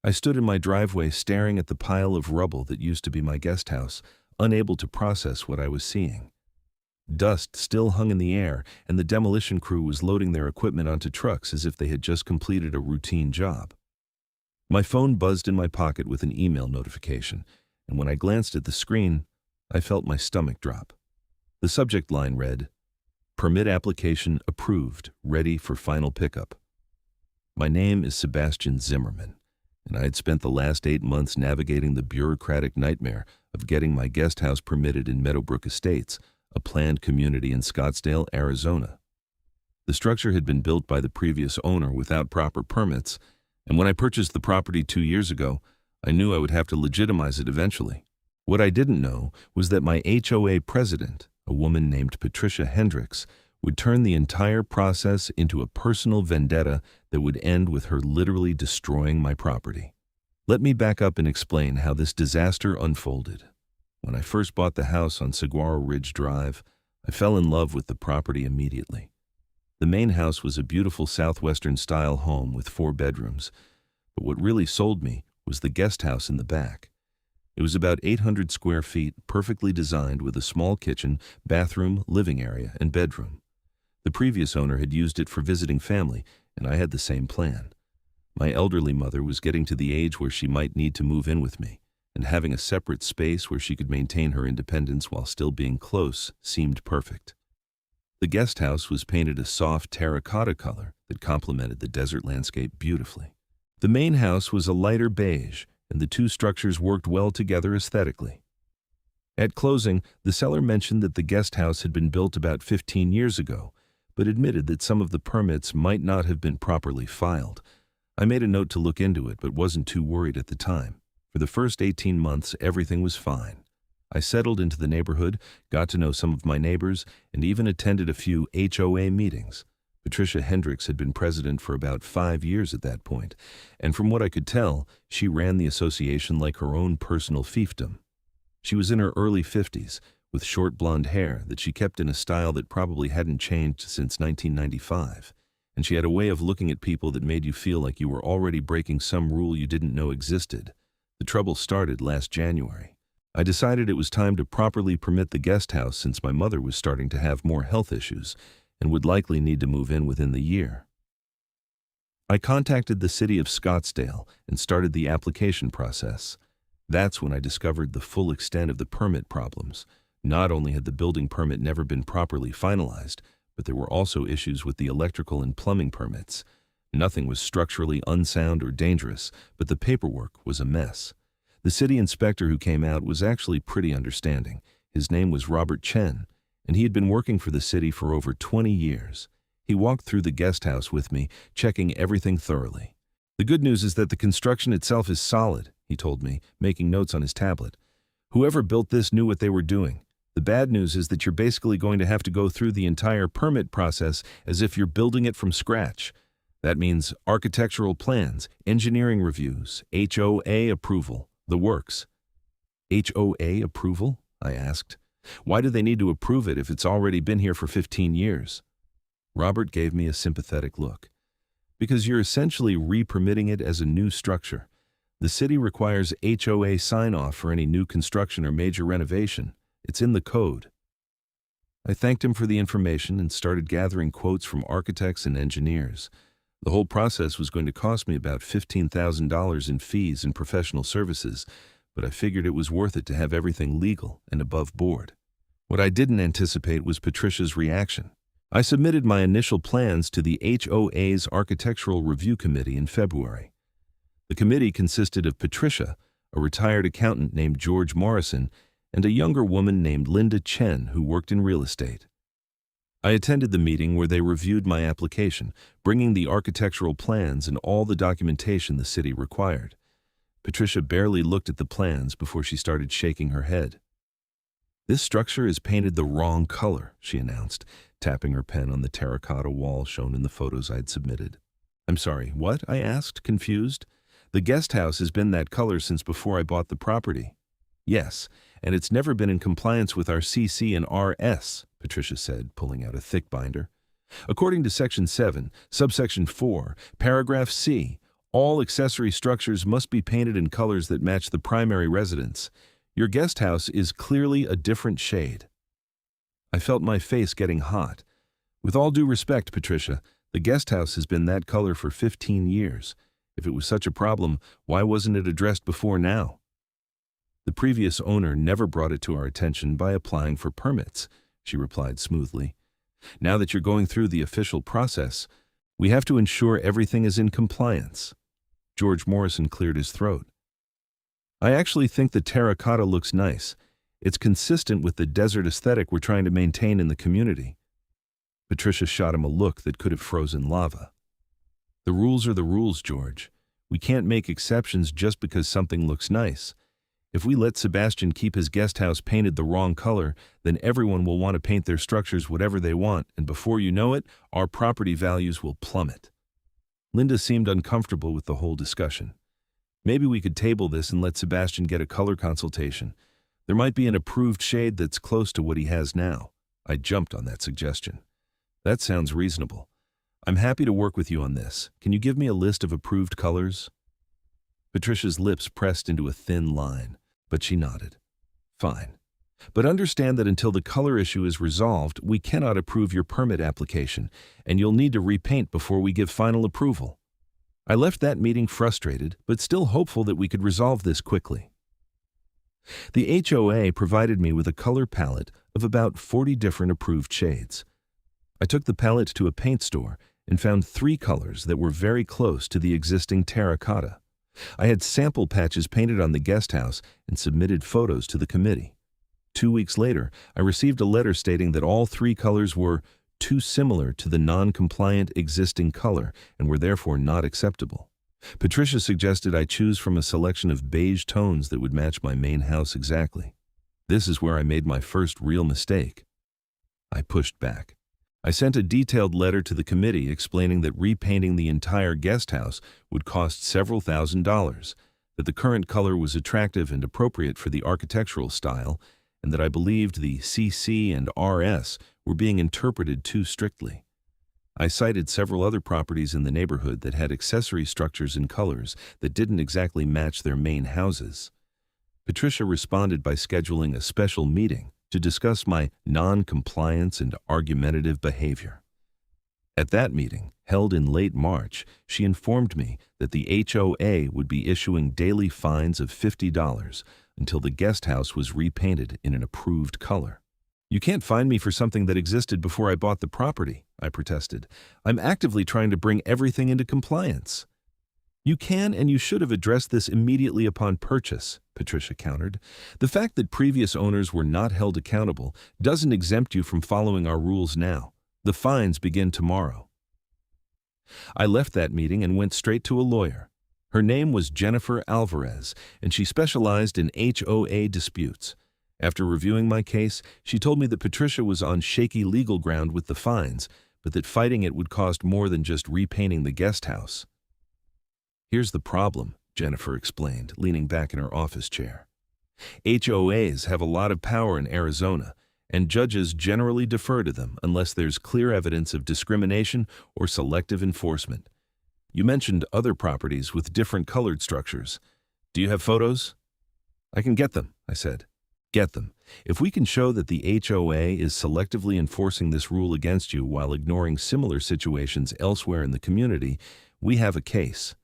I stood in my driveway staring at the pile of rubble that used to be my guest house, unable to process what I was seeing. Dust still hung in the air, and the demolition crew was loading their equipment onto trucks as if they had just completed a routine job. My phone buzzed in my pocket with an email notification, and when I glanced at the screen, I felt my stomach drop. The subject line read, "Permit application approved, ready for final pickup." My name is Sebastian Zimmerman, and I had spent the last 8 months navigating the bureaucratic nightmare of getting my guest house permitted in Meadowbrook Estates, a planned community in Scottsdale, Arizona. The structure had been built by the previous owner without proper permits, and when I purchased the property 2 years ago, I knew I would have to legitimize it eventually. What I didn't know was that my HOA president, a woman named Patricia Hendricks, would turn the entire process into a personal vendetta that would end with her literally destroying my property. Let me back up and explain how this disaster unfolded. When I first bought the house on Saguaro Ridge Drive, I fell in love with the property immediately. The main house was a beautiful Southwestern-style home with 4 bedrooms, but what really sold me was the guest house in the back. It was about 800 square feet, perfectly designed with a small kitchen, bathroom, living area, and bedroom. The previous owner had used it for visiting family, and I had the same plan. My elderly mother was getting to the age where she might need to move in with me, and having a separate space where she could maintain her independence while still being close seemed perfect. The guest house was painted a soft terracotta color that complemented the desert landscape beautifully. The main house was a lighter beige, and the 2 structures worked well together aesthetically. At closing, the seller mentioned that the guest house had been built about 15 years ago, but admitted that some of the permits might not have been properly filed. I made a note to look into it, but wasn't too worried at the time. For the first 18 months, everything was fine. I settled into the neighborhood, got to know some of my neighbors, and even attended a few HOA meetings. Patricia Hendricks had been president for about 5 years at that point, and from what I could tell, she ran the association like her own personal fiefdom. She was in her early 50s, with short blonde hair that she kept in a style that probably hadn't changed since 1995, and she had a way of looking at people that made you feel like you were already breaking some rule you didn't know existed. The trouble started last January. I decided it was time to properly permit the guest house since my mother was starting to have more health issues and would likely need to move in within the year. I contacted the city of Scottsdale and started the application process. That's when I discovered the full extent of the permit problems. Not only had the building permit never been properly finalized, but there were also issues with the electrical and plumbing permits. Nothing was structurally unsound or dangerous, but the paperwork was a mess. The city inspector who came out was actually pretty understanding. His name was Robert Chen, and he had been working for the city for over 20 years. He walked through the guest house with me, checking everything thoroughly. "The good news is that the construction itself is solid," he told me, making notes on his tablet. "Whoever built this knew what they were doing. The bad news is that you're basically going to have to go through the entire permit process as if you're building it from scratch. That means architectural plans, engineering reviews, HOA approval, the works." "HOA approval?" I asked. "Why do they need to approve it if it's already been here for 15 years? Robert gave me a sympathetic look. "Because you're essentially re-permitting it as a new structure. The city requires HOA sign-off for any new construction or major renovation. It's in the code." I thanked him for the information and started gathering quotes from architects and engineers. The whole process was going to cost me about $15,000 in fees and professional services, but I figured it was worth it to have everything legal and above board. What I didn't anticipate was Patricia's reaction. I submitted my initial plans to the HOA's Architectural Review Committee in February. The committee consisted of Patricia, a retired accountant named George Morrison, and a younger woman named Linda Chen who worked in real estate. I attended the meeting where they reviewed my application, bringing the architectural plans and all the documentation the city required. Patricia barely looked at the plans before she started shaking her head. "This structure is painted the wrong color," she announced, tapping her pen on the terracotta wall shown in the photos I'd submitted. "I'm sorry, what?" I asked, confused. "The guest house has been that color since before I bought the property." "Yes, and it's never been in compliance with our CC and RS, Patricia said, pulling out a thick binder. "According to Section 7, Subsection 4, Paragraph C, All accessory structures must be painted in colors that match the primary residence. Your guest house is clearly a different shade." I felt my face getting hot. "With all due respect, Patricia, the guest house has been that color for 15 years. If it was such a problem, why wasn't it addressed before now?" "The previous owner never brought it to our attention by applying for permits," she replied smoothly. "Now that you're going through the official process, we have to ensure everything is in compliance." George Morrison cleared his throat. "I actually think the terracotta looks nice. It's consistent with the desert aesthetic we're trying to maintain in the community." Patricia shot him a look that could have frozen lava. "The rules are the rules, George. We can't make exceptions just because something looks nice. If we let Sebastian keep his guest house painted the wrong color, then everyone will want to paint their structures whatever they want, and before you know it, our property values will plummet." Linda seemed uncomfortable with the whole discussion. "Maybe we could table this and let Sebastian get a color consultation. There might be an approved shade that's close to what he has now." I jumped on that suggestion. "That sounds reasonable. I'm happy to work with you on this. Can you give me a list of approved colors?" Patricia's lips pressed into a thin line, but she nodded. "Fine. But understand that until the color issue is resolved, we cannot approve your permit application, and you'll need to repaint before we give final approval." I left that meeting frustrated, but still hopeful that we could resolve this quickly. The HOA provided me with a color palette of about 40 different approved shades. I took the palette to a paint store and found 3 colors that were very close to the existing terracotta. I had sample patches painted on the guest house and submitted photos to the committee. 2 weeks later, I received a letter stating that all 3 colors were too similar to the non-compliant existing color and were therefore not acceptable. Patricia suggested I choose from a selection of beige tones that would match my main house exactly. This is where I made my first real mistake. I pushed back. I sent a detailed letter to the committee explaining that repainting the entire guest house would cost several $1,000s, that the current color was attractive and appropriate for the architectural style, and that I believed the CC and RS were being interpreted too strictly. I cited several other properties in the neighborhood that had accessory structures and colors that didn't exactly match their main houses. Patricia responded by scheduling a special meeting to discuss my non-compliance and argumentative behavior. At that meeting, held in late March, she informed me that the HOA would be issuing daily fines of $50 until the guest house was repainted in an approved color. "You can't fine me for something that existed before I bought the property," I protested. "I'm actively trying to bring everything into compliance." "You can and you should have addressed this immediately upon purchase," Patricia countered. "The fact that previous owners were not held accountable doesn't exempt you from following our rules now. The fines begin tomorrow." I left that meeting and went straight to a lawyer. Her name was Jennifer Alvarez, and she specialized in HOA disputes. After reviewing my case, she told me that Patricia was on shaky legal ground with the fines, but that fighting it would cost more than just repainting the guest house. "Here's the problem," Jennifer explained, leaning back in her office chair. "HOAs have a lot of power in Arizona, and judges generally defer to them unless there's clear evidence of discrimination or selective enforcement. You mentioned other properties with different colored structures. Do you have photos?" "I can get them," I said. "Get them. If we can show that the HOA is selectively enforcing this rule against you while ignoring similar situations elsewhere in the community, we have a case.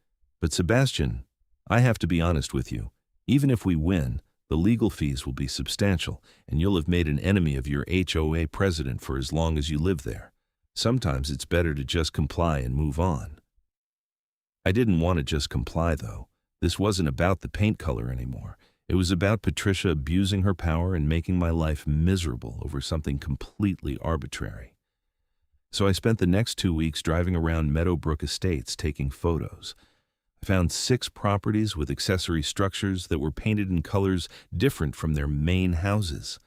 But Sebastian, I have to be honest with you. Even if we win, the legal fees will be substantial, and you'll have made an enemy of your HOA president for as long as you live there. Sometimes it's better to just comply and move on." I didn't want to just comply, though. This wasn't about the paint color anymore. It was about Patricia abusing her power and making my life miserable over something completely arbitrary. So I spent the next 2 weeks driving around Meadowbrook Estates taking photos. I found 6 properties with accessory structures that were painted in colors different from their main houses.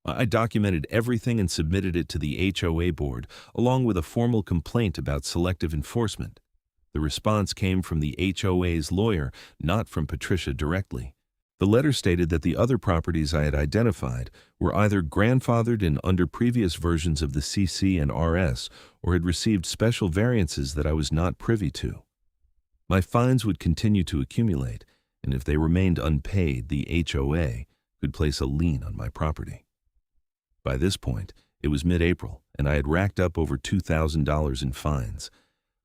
I documented everything and submitted it to the HOA board, along with a formal complaint about selective enforcement. The response came from the HOA's lawyer, not from Patricia directly. The letter stated that the other properties I had identified were either grandfathered in under previous versions of the CC and RS or had received special variances that I was not privy to. My fines would continue to accumulate, and if they remained unpaid, the HOA could place a lien on my property. By this point, it was mid-April, and I had racked up over $2,000 in fines.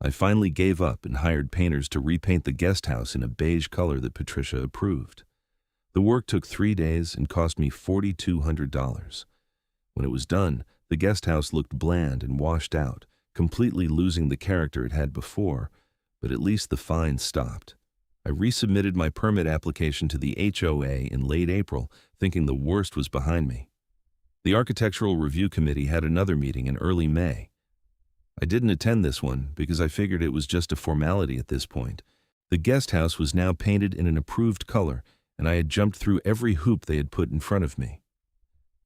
I finally gave up and hired painters to repaint the guest house in a beige color that Patricia approved. The work took 3 days and cost me $4,200. When it was done, the guest house looked bland and washed out, completely losing the character it had before, but at least the fines stopped. I resubmitted my permit application to the HOA in late April, thinking the worst was behind me. The Architectural Review Committee had another meeting in early May. I didn't attend this one because I figured it was just a formality at this point. The guest house was now painted in an approved color, and I had jumped through every hoop they had put in front of me.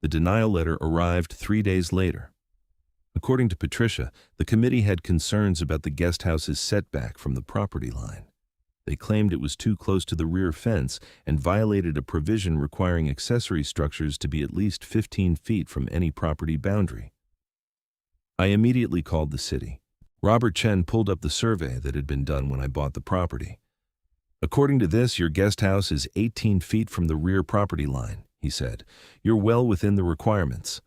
The denial letter arrived 3 days later. According to Patricia, the committee had concerns about the guest house's setback from the property line. They claimed it was too close to the rear fence and violated a provision requiring accessory structures to be at least 15 feet from any property boundary. I immediately called the city. Robert Chen pulled up the survey that had been done when I bought the property. "According to this, your guest house is 18 feet from the rear property line," he said. "You're well within the requirements."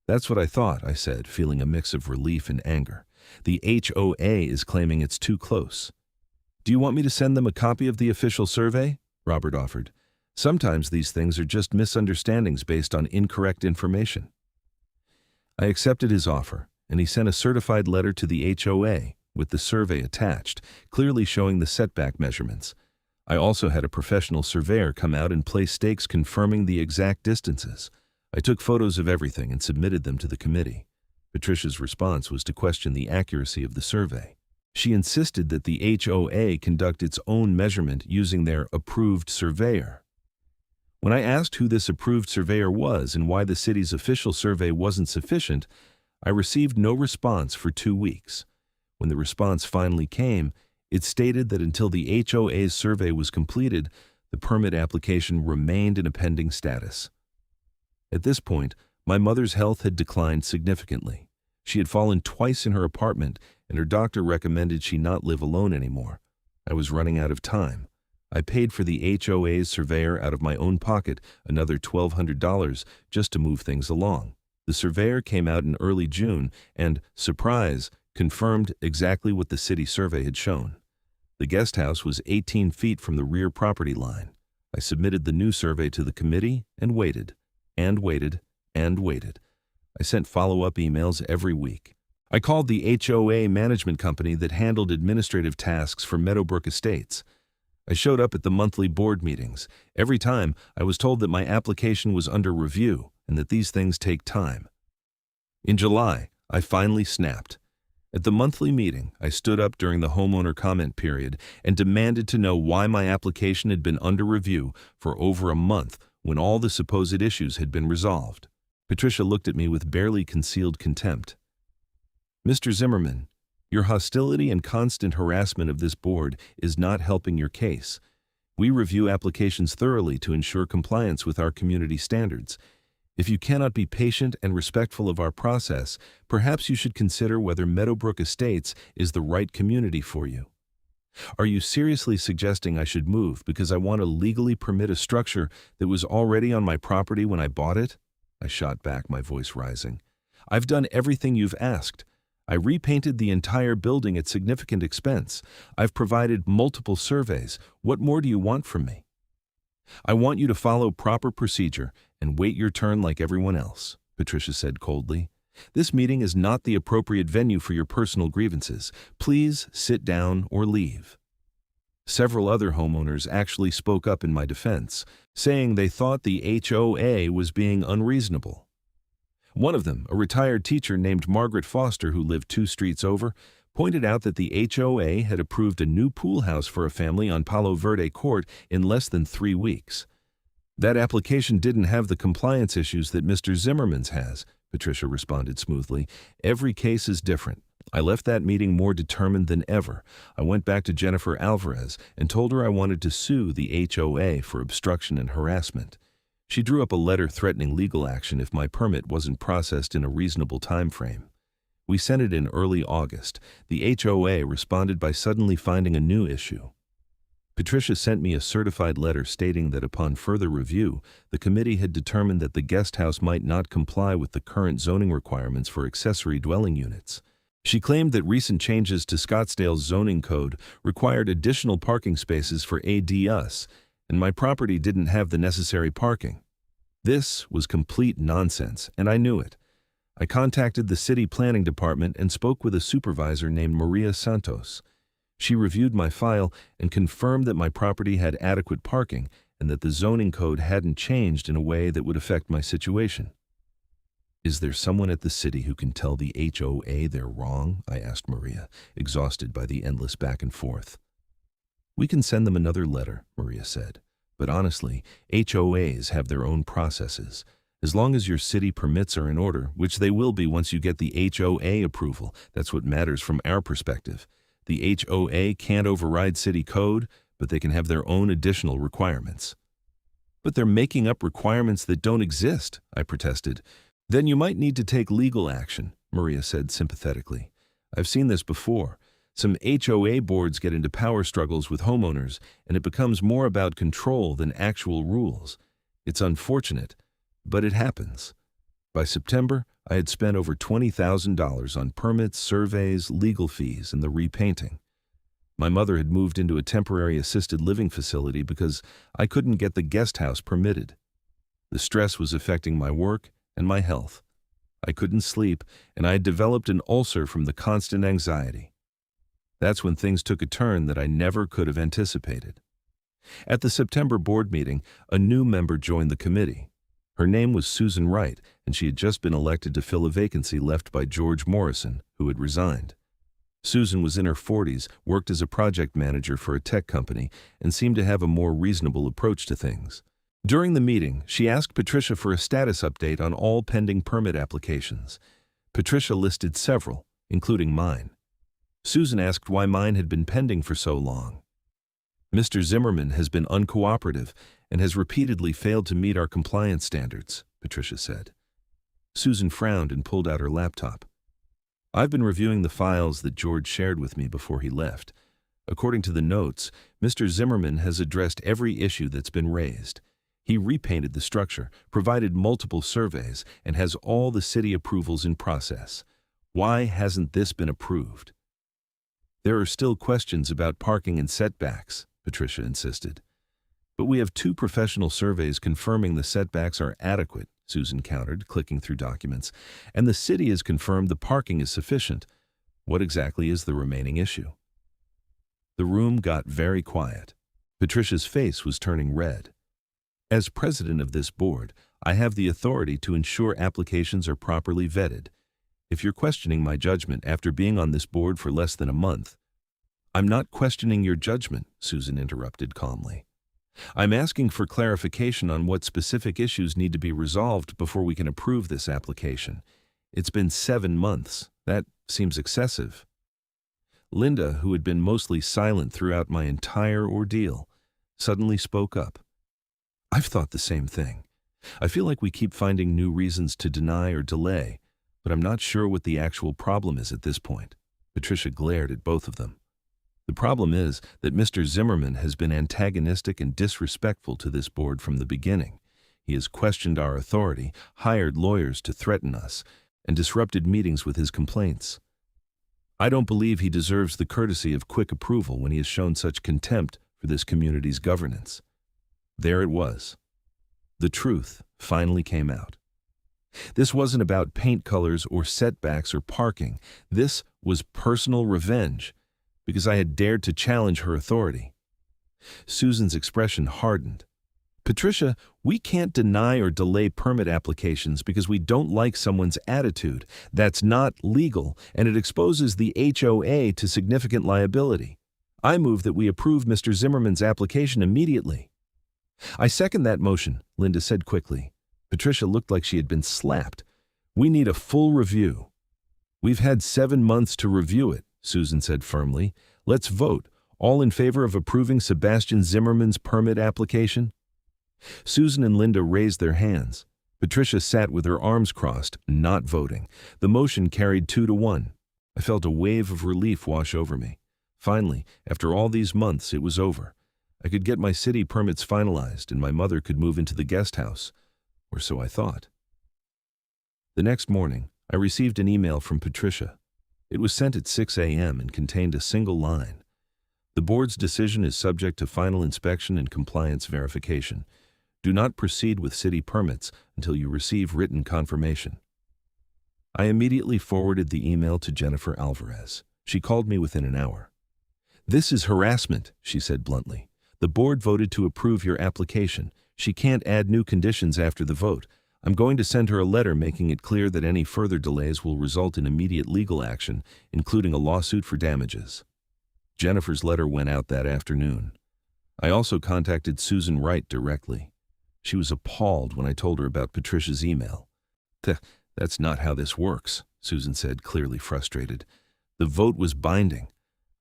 "That's what I thought," I said, feeling a mix of relief and anger. "The HOA is claiming it's too close." "Do you want me to send them a copy of the official survey?" Robert offered. "Sometimes these things are just misunderstandings based on incorrect information." I accepted his offer, and he sent a certified letter to the HOA with the survey attached, clearly showing the setback measurements. I also had a professional surveyor come out and place stakes confirming the exact distances. I took photos of everything and submitted them to the committee. Patricia's response was to question the accuracy of the survey. She insisted that the HOA conduct its own measurement using their approved surveyor. When I asked who this approved surveyor was and why the city's official survey wasn't sufficient, I received no response for 2 weeks. When the response finally came, it stated that until the HOA's survey was completed, the permit application remained in a pending status. At this point, my mother's health had declined significantly. She had fallen twice in her apartment, and her doctor recommended she not live alone anymore. I was running out of time. I paid for the HOA's surveyor out of my own pocket, another $1,200, just to move things along. The surveyor came out in early June and, surprise, confirmed exactly what the city survey had shown. The guest house was 18 feet from the rear property line. I submitted the new survey to the committee and waited, and waited, and waited. I sent follow-up emails every week. I called the HOA management company that handled administrative tasks for Meadowbrook Estates. I showed up at the monthly board meetings. Every time, I was told that my application was under review and that these things take time. In July, I finally snapped. At the monthly meeting, I stood up during the homeowner comment period and demanded to know why my application had been under review for over a month when all the supposed issues had been resolved. Patricia looked at me with barely concealed contempt. "Mr. Zimmerman, your hostility and constant harassment of this board is not helping your case. We review applications thoroughly to ensure compliance with our community standards. If you cannot be patient and respectful of our process, perhaps you should consider whether Meadowbrook Estates is the right community for you. Are you seriously suggesting I should move because I want to legally permit a structure that was already on my property when I bought it?" I shot back, my voice rising. "I've done everything you've asked. I repainted the entire building at significant expense. I've provided multiple surveys. What more do you want from me?" "I want you to follow proper procedure and wait your turn like everyone else," Patricia said coldly. "This meeting is not the appropriate venue for your personal grievances. Please sit down or leave." Several other homeowners actually spoke up in my defense, saying they thought the HOA was being unreasonable. One of them, a retired teacher named Margaret Foster who lived 2 streets over, pointed out that the HOA had approved a new pool house for a family on Palo Verde Court in less than 3 weeks. "That application didn't have the compliance issues that Mr. Zimmerman's has," Patricia responded smoothly. "Every case is different." I left that meeting more determined than ever. I went back to Jennifer Alvarez and told her I wanted to sue the HOA for obstruction and harassment. She drew up a letter threatening legal action if my permit wasn't processed in a reasonable time frame. We sent it in early August. The HOA responded by suddenly finding a new issue. Patricia sent me a certified letter stating that upon further review, the committee had determined that the guest house might not comply with the current zoning requirements for accessory dwelling units. She claimed that recent changes to Scottsdale's zoning code required additional parking spaces for ADUs, and my property didn't have the necessary parking. This was complete nonsense, and I knew it. I contacted the city planning department and spoke with a supervisor named Maria Santos. She reviewed my file and confirmed that my property had adequate parking and that the zoning code hadn't changed in a way that would affect my situation. "Is there someone at the city who can tell the HOA they're wrong?" I asked Maria, exhausted by the endless back and forth. "We can send them another letter," Maria said. "But honestly, HOAs have their own processes. As long as your city permits are in order, which they will be once you get the HOA approval, that's what matters from our perspective. The HOA can't override city code, but they can have their own additional requirements." "But they're making up requirements that don't exist," I protested. "Then you might need to take legal action," Maria said sympathetically. "I've seen this before. Some HOA boards get into power struggles with homeowners, and it becomes more about control than actual rules. It's unfortunate, but it happens." By September, I had spent over $20,000 on permits, surveys, legal fees, and the repainting. My mother had moved into a temporary assisted living facility because I couldn't get the guest house permitted. The stress was affecting my work and my health. I couldn't sleep, and I had developed an ulcer from the constant anxiety. That's when things took a turn that I never could have anticipated. At the September board meeting, a new member joined the committee. Her name was Susan Wright, and she had just been elected to fill a vacancy left by George Morrison, who had resigned. Susan was in her 40s, worked as a project manager for a tech company, and seemed to have a more reasonable approach to things. During the meeting, she asked Patricia for a status update on all pending permit applications. Patricia listed several, including mine. Susan asked why mine had been pending for so long. "Mr. Zimmerman has been uncooperative and has repeatedly failed to meet our compliance standards," Patricia said. Susan frowned and pulled out her laptop. "I've been reviewing the files that George shared with me before he left. According to the notes, Mr. Zimmerman has addressed every issue that's been raised. He repainted the structure, provided multiple surveys, and has all the city approvals in process. Why hasn't this been approved?" "There are still questions about parking and setbacks," Patricia insisted. "But we have 2 professional surveys confirming the setbacks are adequate," Susan countered, clicking through documents. "And the city has confirmed the parking is sufficient. What exactly is the remaining issue?" The room got very quiet. Patricia's face was turning red. "As president of this board, I have the authority to ensure applications are properly vetted. If you're questioning my judgment after being on this board for less than a month—" "I'm not questioning your judgment," Susan interrupted calmly. "I'm asking for clarification on what specific issues need to be resolved before we can approve this application. It's been 7 months. That seems excessive." Linda, who had been mostly silent throughout my entire ordeal, suddenly spoke up. "I've thought the same thing. I feel like we keep finding new reasons to deny or delay, but I'm not sure what the actual problem is at this point." Patricia glared at both of them. "The problem is that Mr. Zimmerman has been antagonistic and disrespectful to this board from the beginning. He has questioned our authority, hired lawyers to threaten us, and disrupted meetings with his complaints. I don't believe he deserves the courtesy of quick approval when he has shown such contempt for this community's governance." There it was. The truth finally came out. This wasn't about paint colors or setbacks or parking. This was personal revenge, because I had dared to challenge her authority. Susan's expression hardened. "Patricia, we can't deny or delay permit applications because we don't like someone's attitude. That's not legal, and it exposes the HOA to significant liability. I move that we approve Mr. Zimmerman's application immediately." "I second that motion," Linda said quickly. Patricia looked like she had been slapped. "We need a full review." "We've had 7 months to review it," Susan said firmly. "Let's vote. All in favor of approving Sebastian Zimmerman's permit application?" Susan and Linda raised their hands. Patricia sat with her arms crossed, not voting. The motion carried 2-1. I felt a wave of relief wash over me. Finally, after all these months, it was over. I could get my city permits finalized and my mother could move into the guest house, or so I thought. The next morning, I received an email from Patricia. It was sent at 6 a.m. and contained a single line. The board's decision is subject to final inspection and compliance verification. Do not proceed with city permits until you receive written confirmation. I immediately forwarded the email to Jennifer Alvarez. She called me within an hour. "This is harassment," she said bluntly. "The board voted to approve your application. She can't add new conditions after the vote. I'm going to send her a letter making it clear that any further delays will result in immediate legal action, including a lawsuit for damages." Jennifer's letter went out that afternoon. I also contacted Susan Wright directly. She was appalled when I told her about Patricia's email. "That's not how this works," Susan said, clearly frustrated. "The vote was binding.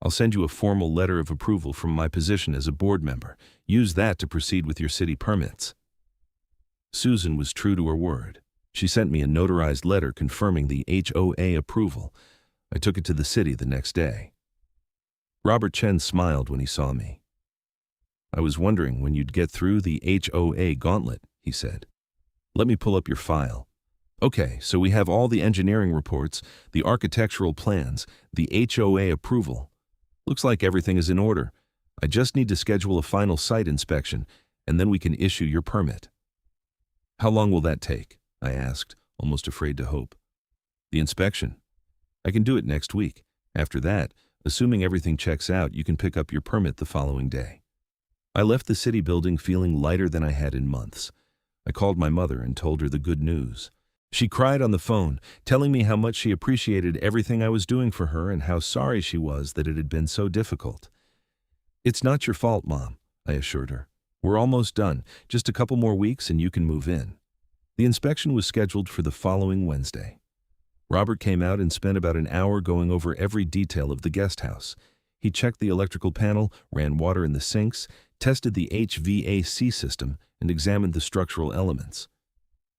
I'll send you a formal letter of approval from my position as a board member. Use that to proceed with your city permits." Susan was true to her word. She sent me a notarized letter confirming the HOA approval. I took it to the city the next day. Robert Chen smiled when he saw me. "I was wondering when you'd get through the HOA gauntlet," he said. "Let me pull up your file. Okay, so we have all the engineering reports, the architectural plans, the HOA approval. Looks like everything is in order. I just need to schedule a final site inspection, and then we can issue your permit." "How long will that take?" I asked, almost afraid to hope. "The inspection? I can do it next week. After that, assuming everything checks out, you can pick up your permit the following day." I left the city building feeling lighter than I had in months. I called my mother and told her the good news. She cried on the phone, telling me how much she appreciated everything I was doing for her and how sorry she was that it had been so difficult. "It's not your fault, Mom," I assured her. "We're almost done. Just a couple more weeks and you can move in." The inspection was scheduled for the following Wednesday. Robert came out and spent about an hour going over every detail of the guest house. He checked the electrical panel, ran water in the sinks, tested the HVAC system, and examined the structural elements.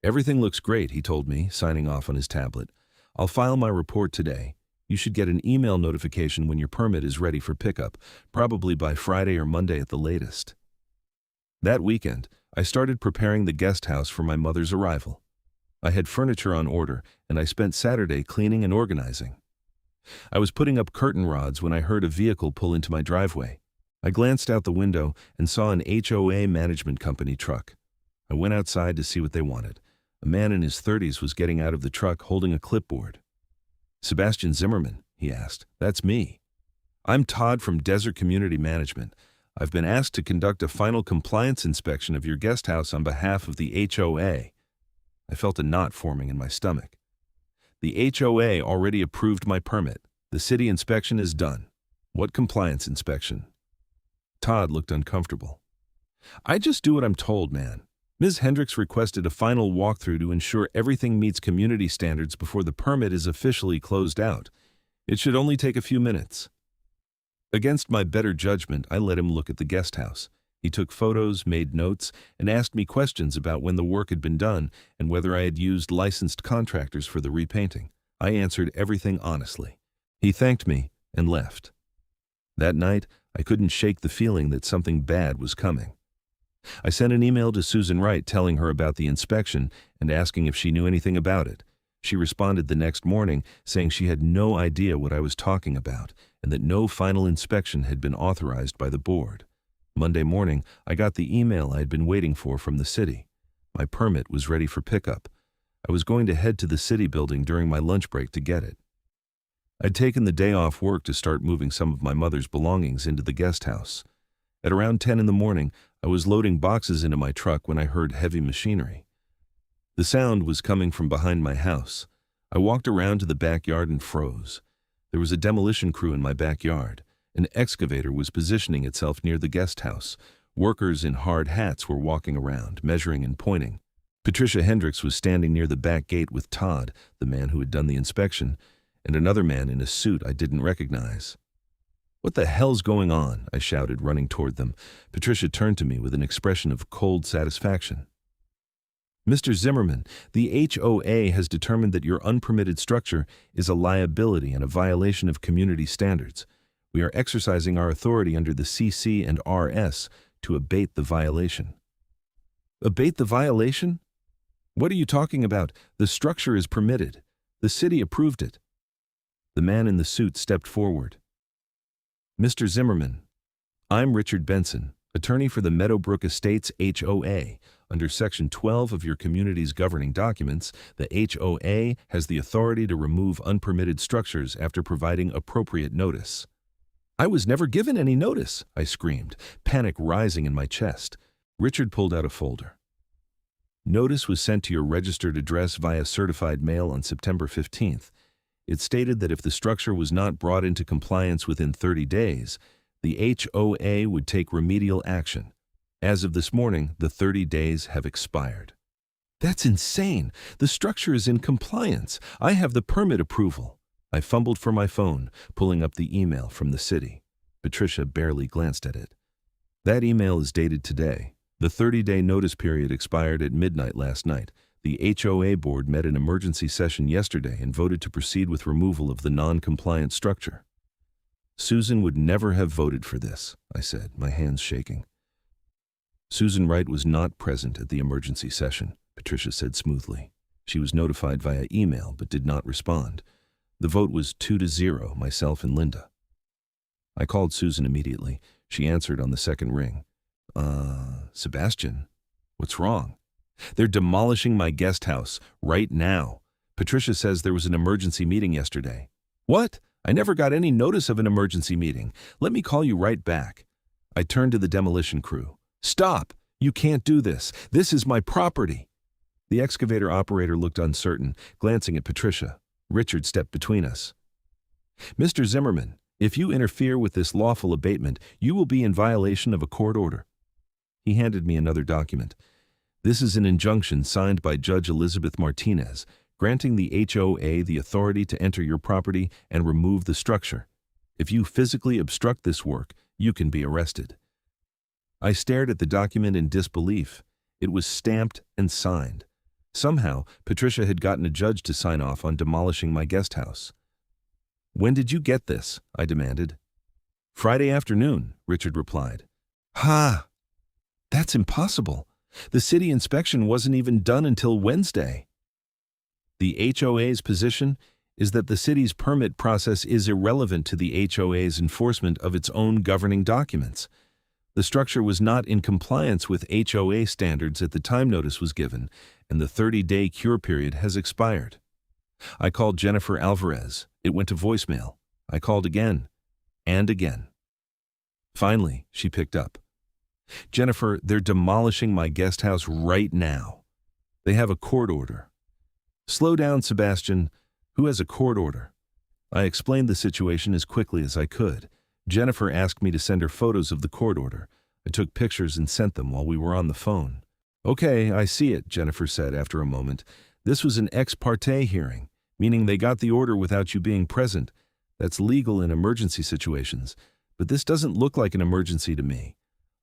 "Everything looks great," he told me, signing off on his tablet. "I'll file my report today. You should get an email notification when your permit is ready for pickup, probably by Friday or Monday at the latest." That weekend, I started preparing the guest house for my mother's arrival. I had furniture on order, and I spent Saturday cleaning and organizing. I was putting up curtain rods when I heard a vehicle pull into my driveway. I glanced out the window and saw an HOA management company truck. I went outside to see what they wanted. A man in his 30s was getting out of the truck holding a clipboard. "Sebastian Zimmerman," he asked. "That's me. I'm Todd from Desert Community Management. I've been asked to conduct a final compliance inspection of your guest house on behalf of the HOA. I felt a knot forming in my stomach. "The HOA already approved my permit. The city inspection is done." "What compliance inspection?" Todd looked uncomfortable. "I just do what I'm told, man. Ms. Hendricks requested a final walkthrough to ensure everything meets community standards before the permit is officially closed out. It should only take a few minutes." Against my better judgment, I let him look at the guest house. He took photos, made notes, and asked me questions about when the work had been done and whether I had used licensed contractors for the repainting. I answered everything honestly. He thanked me and left. That night, I couldn't shake the feeling that something bad was coming. I sent an email to Susan Wright telling her about the inspection and asking if she knew anything about it. She responded the next morning saying she had no idea what I was talking about and that no final inspection had been authorized by the board. Monday morning, I got the email I had been waiting for from the city. My permit was ready for pickup. I was going to head to the city building during my lunch break to get it. I'd taken the day off work to start moving some of my mother's belongings into the guest house. At around 10 in the morning, I was loading boxes into my truck when I heard heavy machinery. The sound was coming from behind my house. I walked around to the backyard and froze. There was a demolition crew in my backyard. An excavator was positioning itself near the guest house. Workers in hard hats were walking around, measuring and pointing. Patricia Hendricks was standing near the back gate with Todd, the man who had done the inspection, and another man in a suit I didn't recognize. "What the hell's going on?" I shouted, running toward them. Patricia turned to me with an expression of cold satisfaction. Mr. Zimmerman, the HOA has determined that your unpermitted structure is a liability and a violation of community standards. We are exercising our authority under the CC and RS to abate the violation. Abate the violation? What are you talking about? The structure is permitted. The city approved it. The man in the suit stepped forward. Mr. Zimmerman, I'm Richard Benson, attorney for the Meadowbrook Estates HOA. Under Section 12 of your community's governing documents, the HOA has the authority to remove unpermitted structures after providing appropriate notice. I was never given any notice, I screamed, panic rising in my chest. Richard pulled out a folder. Notice was sent to your registered address via certified mail on September 15th. It stated that if the structure was not brought into compliance within 30 days, the HOA would take remedial action. As of this morning, the 30 days have expired. That's insane. The structure is in compliance. I have the permit approval. I fumbled for my phone, pulling up the email from the city. Patricia barely glanced at it. That email is dated today. The 30-day notice period expired at midnight last night. The HOA board met an emergency session yesterday and voted to proceed with removal of the non-compliant structure. Susan would never have voted for this, I said, my hands shaking. Susan Wright was not present at the emergency session, Patricia said smoothly. She was notified via email but did not respond. The vote was 2-0, myself and Linda. I called Susan immediately. She answered on the second ring. Sebastian, what's wrong? They're demolishing my guest house right now. Patricia says there was an emergency meeting yesterday. What? I never got any notice of an emergency meeting. Let me call you right back. I turned to the demolition crew. Stop! You can't do this. This is my property. The excavator operator looked uncertain, glancing at Patricia. Richard stepped between us. Mr. Zimmerman, if you interfere with this lawful abatement, you will be in violation of a court order. He handed me another document. This is an injunction signed by Judge Elizabeth Martinez, granting the HOA the authority to enter your property and remove the structure. If you physically obstruct this work, you can be arrested. I stared at the document in disbelief. It was stamped and signed. Somehow, Patricia had gotten a judge to sign off on demolishing my guest house. When did you get this? I demanded. Friday afternoon, Richard replied. Ha! That's impossible. The city inspection wasn't even done until Wednesday. The HOA's position is that the city's permit process is irrelevant to the HOA's enforcement of its own governing documents. The structure was not in compliance with HOA standards at the time notice was given, and the 30-day cure period has expired. I called Jennifer Alvarez. It went to voicemail. I called again and again. Finally, she picked up. Jennifer, they're demolishing my guest house right now. They have a court order. Slow down, Sebastian. Who has a court order? I explained the situation as quickly as I could. Jennifer asked me to send her photos of the court order. I took pictures and sent them while we were on the phone. Okay, I see it, Jennifer said after a moment. This was an ex parte hearing, meaning they got the order without you being present. That's legal in emergency situations, but this doesn't look like an emergency to me.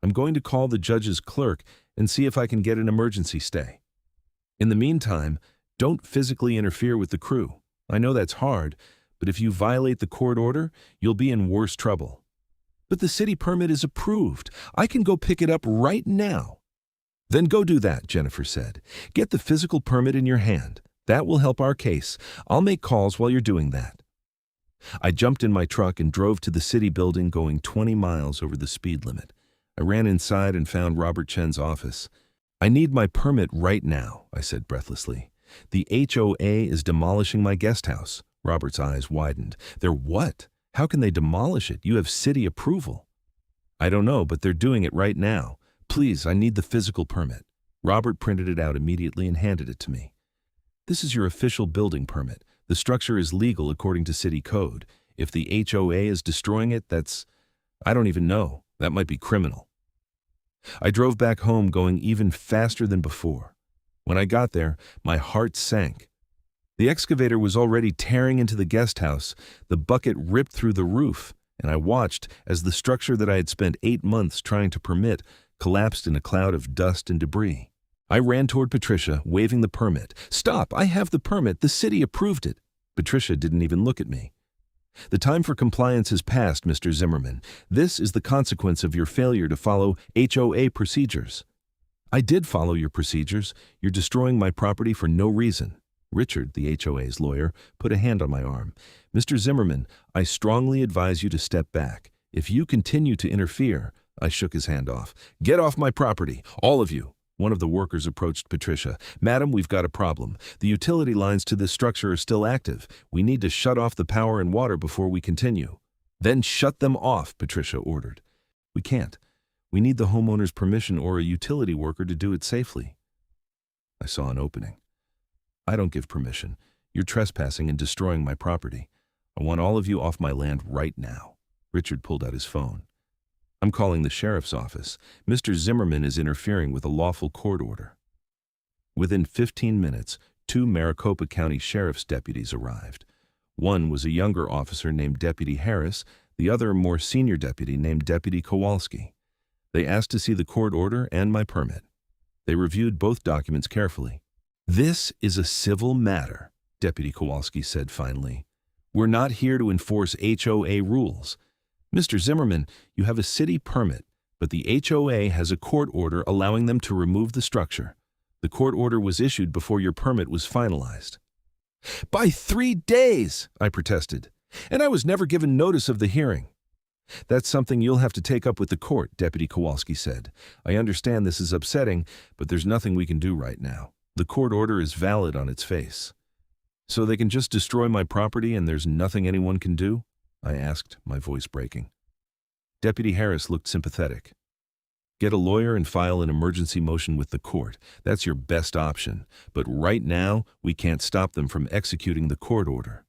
I'm going to call the judge's clerk and see if I can get an emergency stay. In the meantime, don't physically interfere with the crew. I know that's hard, but if you violate the court order, you'll be in worse trouble. But the city permit is approved. I can go pick it up right now. Then go do that, Jennifer said. Get the physical permit in your hand. That will help our case. I'll make calls while you're doing that. I jumped in my truck and drove to the city building going 20 miles over the speed limit. I ran inside and found Robert Chen's office. I need my permit right now, I said breathlessly. The HOA is demolishing my guest house. Robert's eyes widened. They're what? How can they demolish it? You have city approval. I don't know, but they're doing it right now. Please, I need the physical permit. Robert printed it out immediately and handed it to me. This is your official building permit. The structure is legal according to city code. If the HOA is destroying it, I don't even know. That might be criminal. I drove back home going even faster than before. When I got there, my heart sank. The excavator was already tearing into the guest house. The bucket ripped through the roof, and I watched as the structure that I had spent 8 months trying to permit collapsed in a cloud of dust and debris. I ran toward Patricia, waving the permit. "Stop! I have the permit. The city approved it." Patricia didn't even look at me. "The time for compliance has passed, Mr. Zimmerman. This is the consequence of your failure to follow HOA procedures." "I did follow your procedures. You're destroying my property for no reason." Richard, the HOA's lawyer, put a hand on my arm. "Mr. Zimmerman, I strongly advise you to step back. If you continue to interfere—" I shook his hand off. "Get off my property, all of you." One of the workers approached Patricia. "Madam, we've got a problem. The utility lines to this structure are still active. We need to shut off the power and water before we continue." "Then shut them off," Patricia ordered. "We can't. We need the homeowner's permission or a utility worker to do it safely." I saw an opening. "I don't give permission. You're trespassing and destroying my property. I want all of you off my land right now." Richard pulled out his phone. "I'm calling the sheriff's office. Mr. Zimmerman is interfering with a lawful court order." Within 15 minutes, 2 Maricopa County Sheriff's deputies arrived. One was a younger officer named Deputy Harris, the other a more senior deputy named Deputy Kowalski. They asked to see the court order and my permit. They reviewed both documents carefully. "This is a civil matter," Deputy Kowalski said finally. "We're not here to enforce HOA rules. Mr. Zimmerman, you have a city permit, but the HOA has a court order allowing them to remove the structure. The court order was issued before your permit was finalized." "By 3 days!" I protested. "And I was never given notice of the hearing." "That's something you'll have to take up with the court," Deputy Kowalski said. "I understand this is upsetting, but there's nothing we can do right now. The court order is valid on its face." "So they can just destroy my property and there's nothing anyone can do?" I asked, my voice breaking. Deputy Harris looked sympathetic. "Get a lawyer and file an emergency motion with the court. That's your best option. But right now, we can't stop them from executing the court order."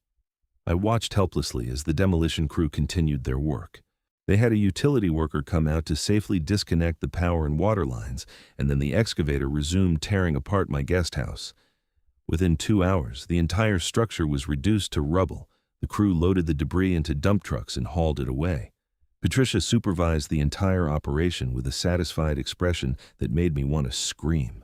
I watched helplessly as the demolition crew continued their work. They had a utility worker come out to safely disconnect the power and water lines, and then the excavator resumed tearing apart my guest house. Within 2 hours, the entire structure was reduced to rubble. The crew loaded the debris into dump trucks and hauled it away. Patricia supervised the entire operation with a satisfied expression that made me want to scream.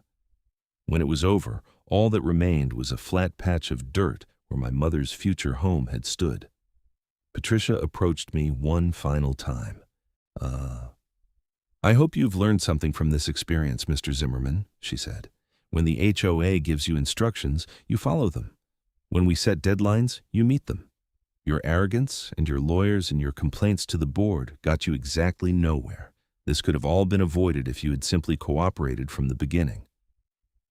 When it was over, all that remained was a flat patch of dirt where my mother's future home had stood. Patricia approached me one final time. "I hope you've learned something from this experience, Mr. Zimmerman," she said. "When the HOA gives you instructions, you follow them. When we set deadlines, you meet them. Your arrogance and your lawyers and your complaints to the board got you exactly nowhere. This could have all been avoided if you had simply cooperated from the beginning."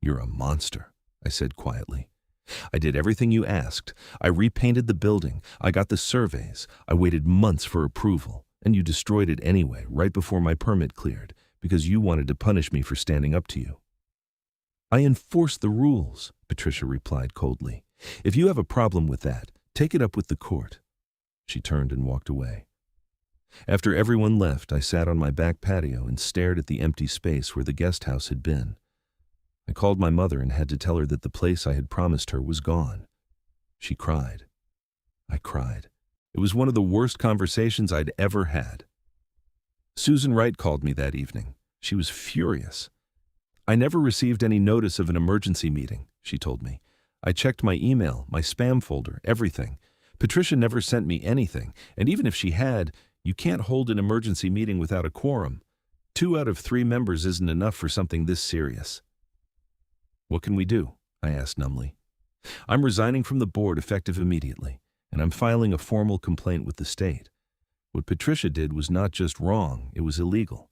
"You're a monster," I said quietly. "I did everything you asked. I repainted the building. I got the surveys. I waited months for approval. And you destroyed it anyway, right before my permit cleared, because you wanted to punish me for standing up to you." "I enforce the rules," Patricia replied coldly. "If you have a problem with that, take it up with the court." She turned and walked away. After everyone left, I sat on my back patio and stared at the empty space where the guest house had been. I called my mother and had to tell her that the place I had promised her was gone. She cried. I cried. It was one of the worst conversations I'd ever had. Susan Wright called me that evening. She was furious. "I never received any notice of an emergency meeting," she told me. "I checked my email, my spam folder, everything. Patricia never sent me anything, and even if she had, you can't hold an emergency meeting without a quorum. 2 out of 3 members isn't enough for something this serious." "What can we do?" I asked numbly. "I'm resigning from the board effective immediately, and I'm filing a formal complaint with the state. What Patricia did was not just wrong, it was illegal.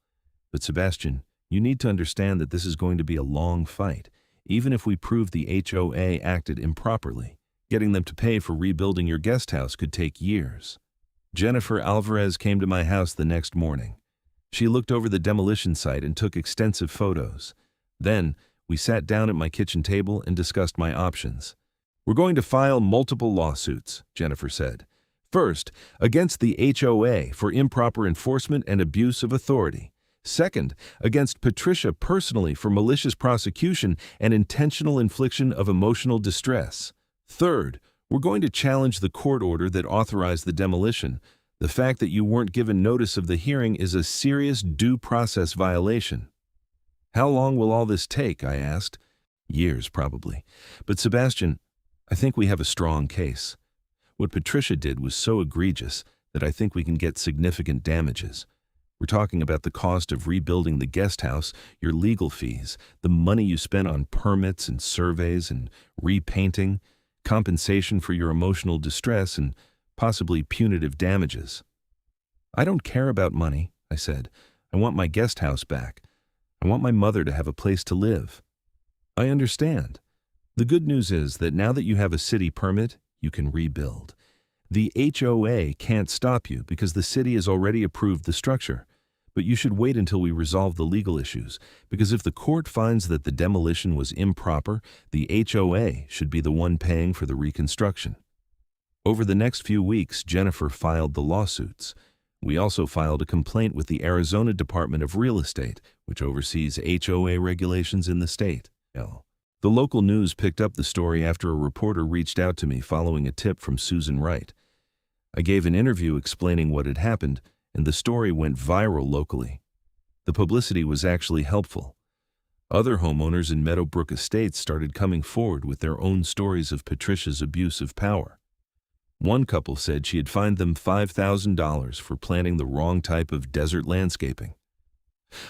But Sebastian, you need to understand that this is going to be a long fight. Even if we prove the HOA acted improperly, getting them to pay for rebuilding your guest house could take years." Jennifer Alvarez came to my house the next morning. She looked over the demolition site and took extensive photos. Then, we sat down at my kitchen table and discussed my options. "We're going to file multiple lawsuits," Jennifer said. "First, against the HOA for improper enforcement and abuse of authority. Second, against Patricia personally for malicious prosecution and intentional infliction of emotional distress. Third, we're going to challenge the court order that authorized the demolition. The fact that you weren't given notice of the hearing is a serious due process violation." "How long will all this take?" I asked. "Years, probably. But Sebastian, I think we have a strong case. What Patricia did was so egregious that I think we can get significant damages. We're talking about the cost of rebuilding the guest house, your legal fees, the money you spent on permits and surveys and repainting, compensation for your emotional distress, and possibly punitive damages." "I don't care about money," I said. "I want my guest house back. I want my mother to have a place to live." "I understand. The good news is that now that you have a city permit, you can rebuild. The HOA can't stop you because the city has already approved the structure. But you should wait until we resolve the legal issues, because if the court finds that the demolition was improper, the HOA should be the one paying for the reconstruction." Over the next few weeks, Jennifer filed the lawsuits. We also filed a complaint with the Arizona Department of Real Estate, which oversees HOA regulations in the state. The local news picked up the story after a reporter reached out to me following a tip from Susan Wright. I gave an interview explaining what had happened, and the story went viral locally. The publicity was actually helpful. Other homeowners in Meadowbrook Estates started coming forward with their own stories of Patricia's abuse of power. One couple said she had fined them $5,000 for planting the wrong type of desert landscaping.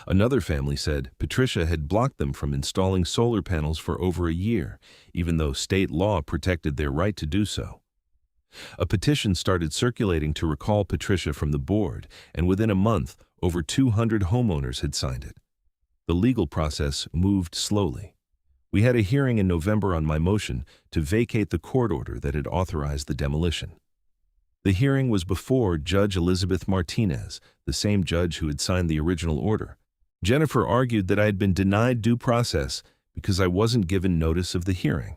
Another family said Patricia had blocked them from installing solar panels for over a year, even though state law protected their right to do so. A petition started circulating to recall Patricia from the board, and within a month, over 200 homeowners had signed it. The legal process moved slowly. We had a hearing in November on my motion to vacate the court order that had authorized the demolition. The hearing was before Judge Elizabeth Martinez, the same judge who had signed the original order. Jennifer argued that I had been denied due process because I wasn't given notice of the hearing.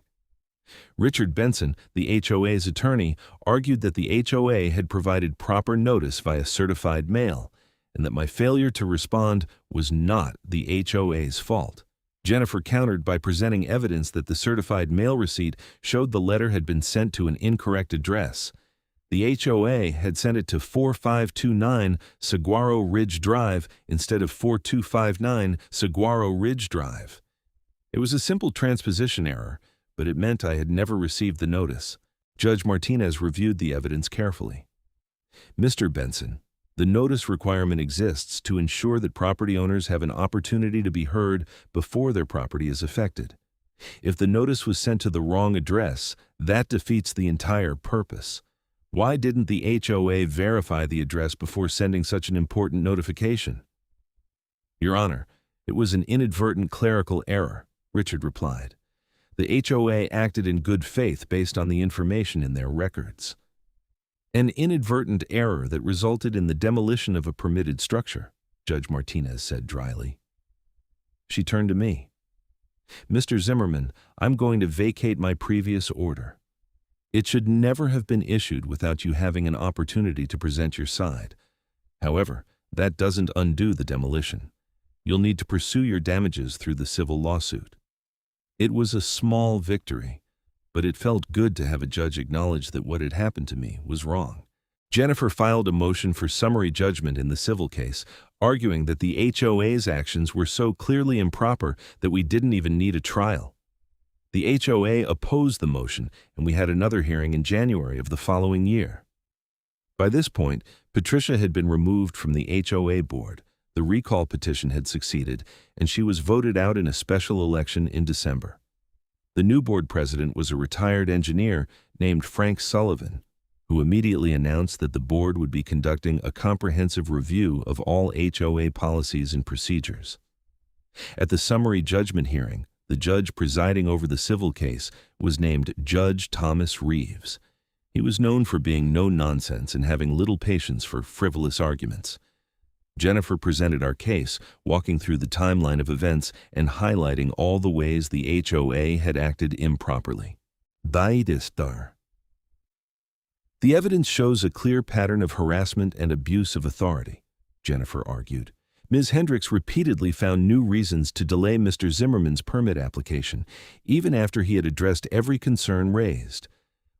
Richard Benson, the HOA's attorney, argued that the HOA had provided proper notice via certified mail, and that my failure to respond was not the HOA's fault. Jennifer countered by presenting evidence that the certified mail receipt showed the letter had been sent to an incorrect address. The HOA had sent it to 4529 Saguaro Ridge Drive instead of 4259 Saguaro Ridge Drive. It was a simple transposition error, but it meant I had never received the notice. Judge Martinez reviewed the evidence carefully. "Mr. Benson, the notice requirement exists to ensure that property owners have an opportunity to be heard before their property is affected. If the notice was sent to the wrong address, that defeats the entire purpose. Why didn't the HOA verify the address before sending such an important notification?" "Your Honor, it was an inadvertent clerical error," Richard replied. "The HOA acted in good faith based on the information in their records." "An inadvertent error that resulted in the demolition of a permitted structure," Judge Martinez said dryly. She turned to me. "Mr. Zimmerman, I'm going to vacate my previous order. It should never have been issued without you having an opportunity to present your side. However, that doesn't undo the demolition. You'll need to pursue your damages through the civil lawsuit." It was a small victory, but it felt good to have a judge acknowledge that what had happened to me was wrong. Jennifer filed a motion for summary judgment in the civil case, arguing that the HOA's actions were so clearly improper that we didn't even need a trial. The HOA opposed the motion, and we had another hearing in January of the following year. By this point, Patricia had been removed from the HOA board, the recall petition had succeeded, and she was voted out in a special election in December. The new board president was a retired engineer named Frank Sullivan, who immediately announced that the board would be conducting a comprehensive review of all HOA policies and procedures. At the summary judgment hearing, the judge presiding over the civil case was named Judge Thomas Reeves. He was known for being no-nonsense and having little patience for frivolous arguments. Jennifer presented our case, walking through the timeline of events and highlighting all the ways the HOA had acted improperly. The evidence shows a clear pattern of harassment and abuse of authority, Jennifer argued. Ms. Hendricks repeatedly found new reasons to delay Mr. Zimmerman's permit application, even after he had addressed every concern raised.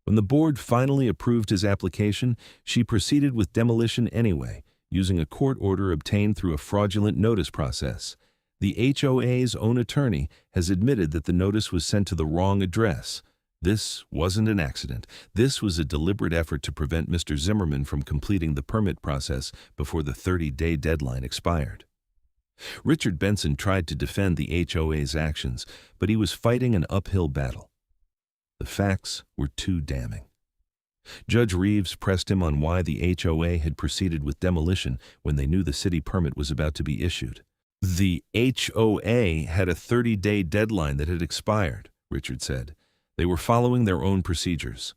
When the board finally approved his application, she proceeded with demolition anyway, using a court order obtained through a fraudulent notice process. The HOA's own attorney has admitted that the notice was sent to the wrong address. This wasn't an accident. This was a deliberate effort to prevent Mr. Zimmerman from completing the permit process before the 30-day deadline expired. Richard Benson tried to defend the HOA's actions, but he was fighting an uphill battle. The facts were too damning. Judge Reeves pressed him on why the HOA had proceeded with demolition when they knew the city permit was about to be issued. The HOA had a 30-day deadline that had expired, Richard said. They were following their own procedures.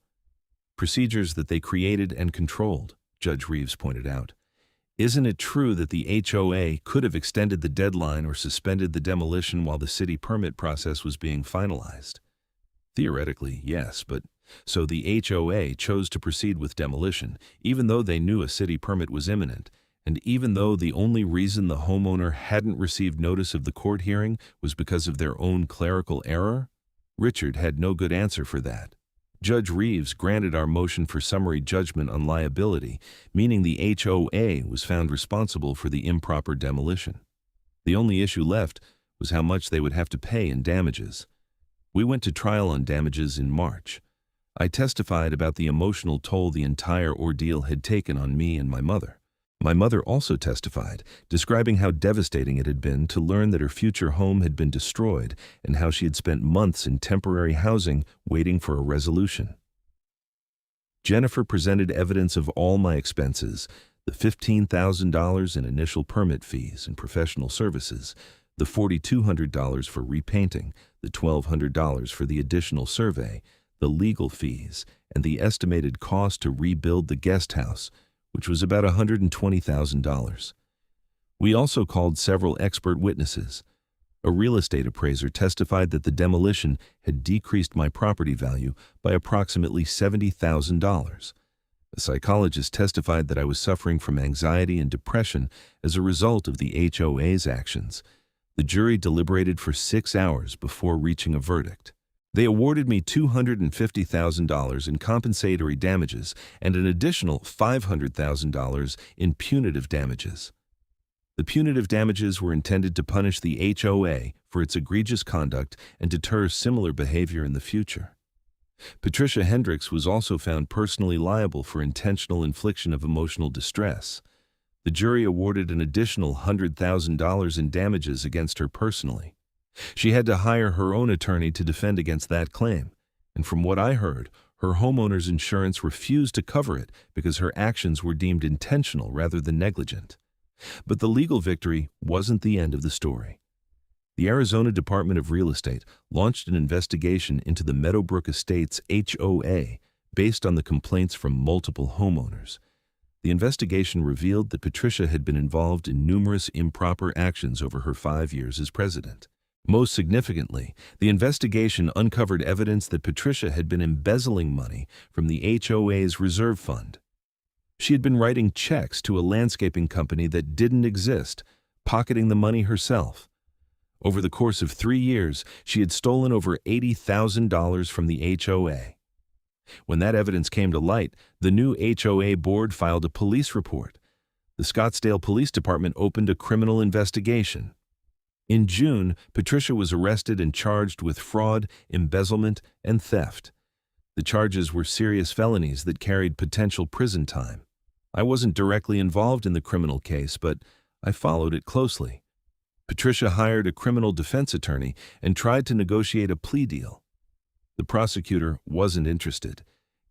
Procedures that they created and controlled, Judge Reeves pointed out. Isn't it true that the HOA could have extended the deadline or suspended the demolition while the city permit process was being finalized? Theoretically, yes, but so the HOA chose to proceed with demolition, even though they knew a city permit was imminent, and even though the only reason the homeowner hadn't received notice of the court hearing was because of their own clerical error? Richard had no good answer for that. Judge Reeves granted our motion for summary judgment on liability, meaning the HOA was found responsible for the improper demolition. The only issue left was how much they would have to pay in damages. We went to trial on damages in March. I testified about the emotional toll the entire ordeal had taken on me and my mother. My mother also testified, describing how devastating it had been to learn that her future home had been destroyed and how she had spent months in temporary housing waiting for a resolution. Jennifer presented evidence of all my expenses, the $15,000 in initial permit fees and professional services, the $4,200 for repainting, the $1,200 for the additional survey, the legal fees, and the estimated cost to rebuild the guest house, which was about $120,000. We also called several expert witnesses. A real estate appraiser testified that the demolition had decreased my property value by approximately $70,000. A psychologist testified that I was suffering from anxiety and depression as a result of the HOA's actions. The jury deliberated for 6 hours before reaching a verdict. They awarded me $250,000 in compensatory damages and an additional $500,000 in punitive damages. The punitive damages were intended to punish the HOA for its egregious conduct and deter similar behavior in the future. Patricia Hendricks was also found personally liable for intentional infliction of emotional distress. The jury awarded an additional $100,000 in damages against her personally. She had to hire her own attorney to defend against that claim, and from what I heard, her homeowner's insurance refused to cover it because her actions were deemed intentional rather than negligent. But the legal victory wasn't the end of the story. The Arizona Department of Real Estate launched an investigation into the Meadowbrook Estates HOA based on the complaints from multiple homeowners. The investigation revealed that Patricia had been involved in numerous improper actions over her 5 years as president. Most significantly, the investigation uncovered evidence that Patricia had been embezzling money from the HOA's reserve fund. She had been writing checks to a landscaping company that didn't exist, pocketing the money herself. Over the course of 3 years, she had stolen over $80,000 from the HOA. When that evidence came to light, the new HOA board filed a police report. The Scottsdale Police Department opened a criminal investigation. In June, Patricia was arrested and charged with fraud, embezzlement, and theft. The charges were serious felonies that carried potential prison time. I wasn't directly involved in the criminal case, but I followed it closely. Patricia hired a criminal defense attorney and tried to negotiate a plea deal. The prosecutor wasn't interested.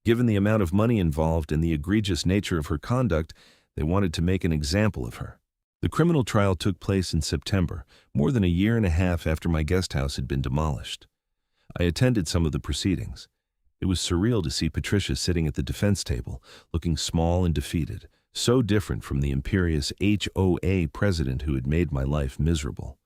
Given the amount of money involved and the egregious nature of her conduct, they wanted to make an example of her. The criminal trial took place in September, more than a year and a half after my guest house had been demolished. I attended some of the proceedings. It was surreal to see Patricia sitting at the defense table, looking small and defeated, so different from the imperious HOA president who had made my life miserable.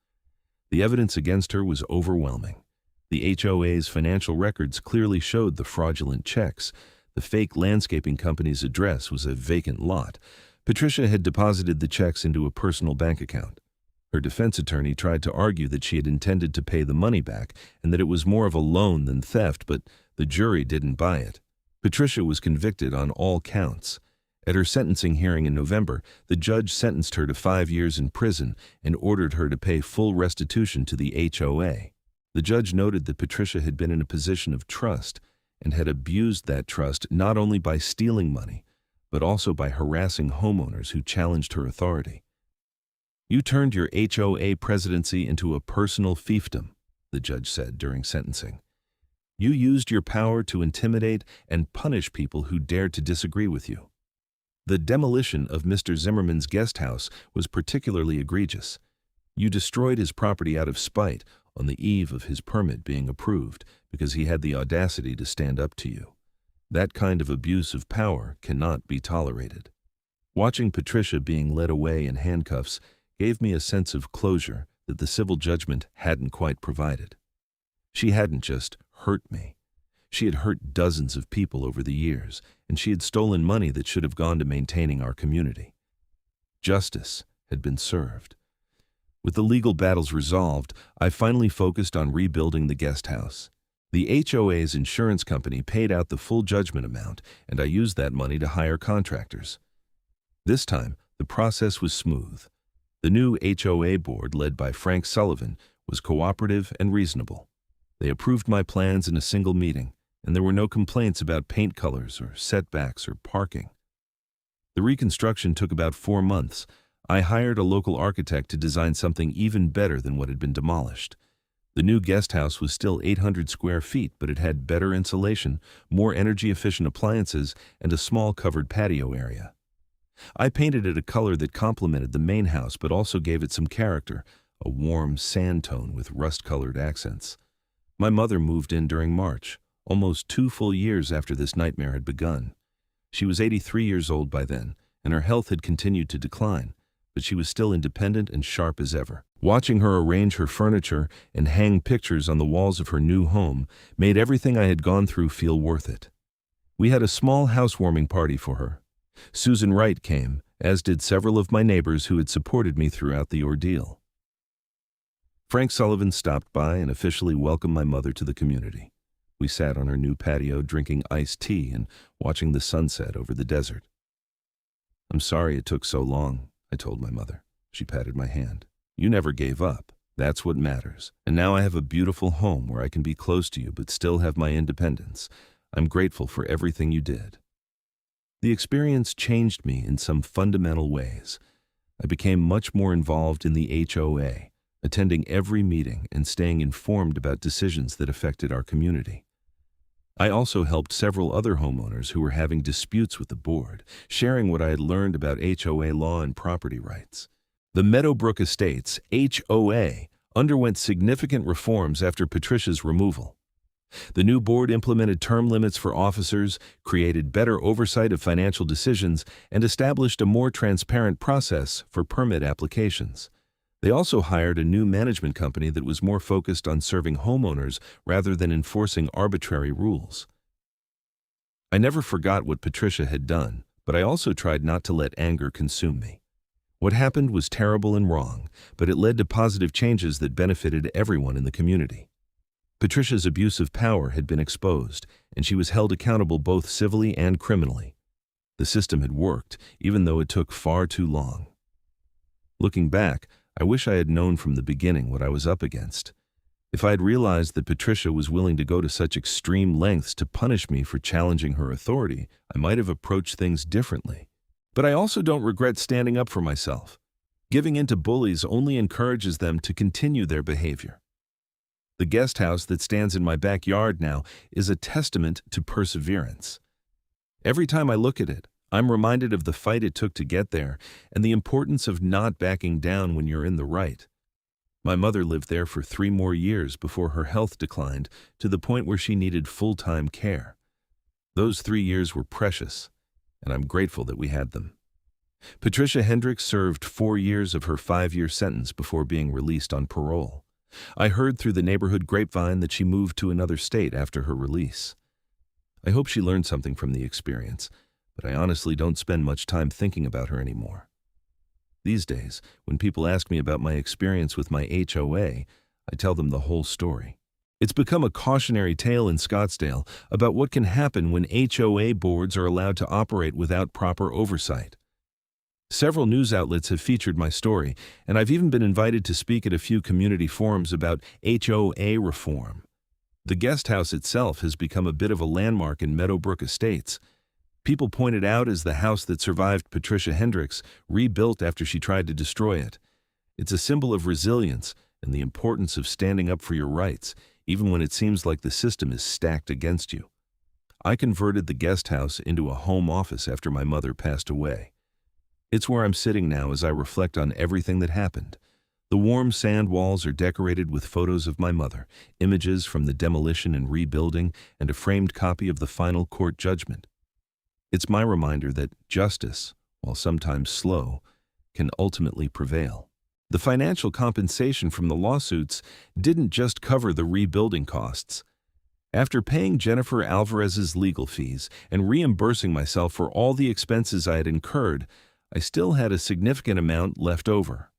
The evidence against her was overwhelming. The HOA's financial records clearly showed the fraudulent checks. The fake landscaping company's address was a vacant lot. Patricia had deposited the checks into a personal bank account. Her defense attorney tried to argue that she had intended to pay the money back and that it was more of a loan than theft, but the jury didn't buy it. Patricia was convicted on all counts. At her sentencing hearing in November, the judge sentenced her to 5 years in prison and ordered her to pay full restitution to the HOA. The judge noted that Patricia had been in a position of trust and had abused that trust not only by stealing money, but also by harassing homeowners who challenged her authority. "You turned your HOA presidency into a personal fiefdom," the judge said during sentencing. "You used your power to intimidate and punish people who dared to disagree with you." The demolition of Mr. Zimmerman's guest house was particularly egregious. You destroyed his property out of spite on the eve of his permit being approved because he had the audacity to stand up to you. That kind of abuse of power cannot be tolerated. Watching Patricia being led away in handcuffs gave me a sense of closure that the civil judgment hadn't quite provided. She hadn't just hurt me. She had hurt dozens of people over the years, and she had stolen money that should have gone to maintaining our community. Justice had been served. With the legal battles resolved, I finally focused on rebuilding the guest house. The HOA's insurance company paid out the full judgment amount, and I used that money to hire contractors. This time, the process was smooth. The new HOA board, led by Frank Sullivan, was cooperative and reasonable. They approved my plans in a single meeting, and there were no complaints about paint colors or setbacks or parking. The reconstruction took about 4 months. I hired a local architect to design something even better than what had been demolished. The new guest house was still 800 square feet, but it had better insulation, more energy-efficient appliances, and a small covered patio area. I painted it a color that complemented the main house but also gave it some character, a warm sand tone with rust-colored accents. My mother moved in during March, almost 2 full years after this nightmare had begun. She was 83 years old by then, and her health had continued to decline, but she was still independent and sharp as ever. Watching her arrange her furniture and hang pictures on the walls of her new home made everything I had gone through feel worth it. We had a small housewarming party for her. Susan Wright came, as did several of my neighbors who had supported me throughout the ordeal. Frank Sullivan stopped by and officially welcomed my mother to the community. We sat on her new patio drinking iced tea and watching the sunset over the desert. "I'm sorry it took so long," I told my mother. She patted my hand. "You never gave up. That's what matters. And now I have a beautiful home where I can be close to you but still have my independence. I'm grateful for everything you did." The experience changed me in some fundamental ways. I became much more involved in the HOA, attending every meeting and staying informed about decisions that affected our community. I also helped several other homeowners who were having disputes with the board, sharing what I had learned about HOA law and property rights. The Meadowbrook Estates, HOA, underwent significant reforms after Patricia's removal. The new board implemented term limits for officers, created better oversight of financial decisions, and established a more transparent process for permit applications. They also hired a new management company that was more focused on serving homeowners rather than enforcing arbitrary rules. I never forgot what Patricia had done, but I also tried not to let anger consume me. What happened was terrible and wrong, but it led to positive changes that benefited everyone in the community. Patricia's abuse of power had been exposed, and she was held accountable both civilly and criminally. The system had worked, even though it took far too long. Looking back, I wish I had known from the beginning what I was up against. If I had realized that Patricia was willing to go to such extreme lengths to punish me for challenging her authority, I might have approached things differently. But I also don't regret standing up for myself. Giving in to bullies only encourages them to continue their behavior. The guest house that stands in my backyard now is a testament to perseverance. Every time I look at it, I'm reminded of the fight it took to get there and the importance of not backing down when you're in the right. My mother lived there for 3 more years before her health declined to the point where she needed full-time care. Those 3 years were precious, and I'm grateful that we had them. Patricia Hendricks served 4 years of her 5-year sentence before being released on parole. I heard through the neighborhood grapevine that she moved to another state after her release. I hope she learned something from the experience, but I honestly don't spend much time thinking about her anymore. These days, when people ask me about my experience with my HOA, I tell them the whole story. It's become a cautionary tale in Scottsdale about what can happen when HOA boards are allowed to operate without proper oversight. Several news outlets have featured my story, and I've even been invited to speak at a few community forums about HOA reform. The guest house itself has become a bit of a landmark in Meadowbrook Estates. People point it out as the house that survived Patricia Hendricks, rebuilt after she tried to destroy it. It's a symbol of resilience and the importance of standing up for your rights, even when it seems like the system is stacked against you. I converted the guest house into a home office after my mother passed away. It's where I'm sitting now as I reflect on everything that happened. The warm sand walls are decorated with photos of my mother, images from the demolition and rebuilding, and a framed copy of the final court judgment. It's my reminder that justice, while sometimes slow, can ultimately prevail. The financial compensation from the lawsuits didn't just cover the rebuilding costs. After paying Jennifer Alvarez's legal fees and reimbursing myself for all the expenses I had incurred, I still had a significant amount left over.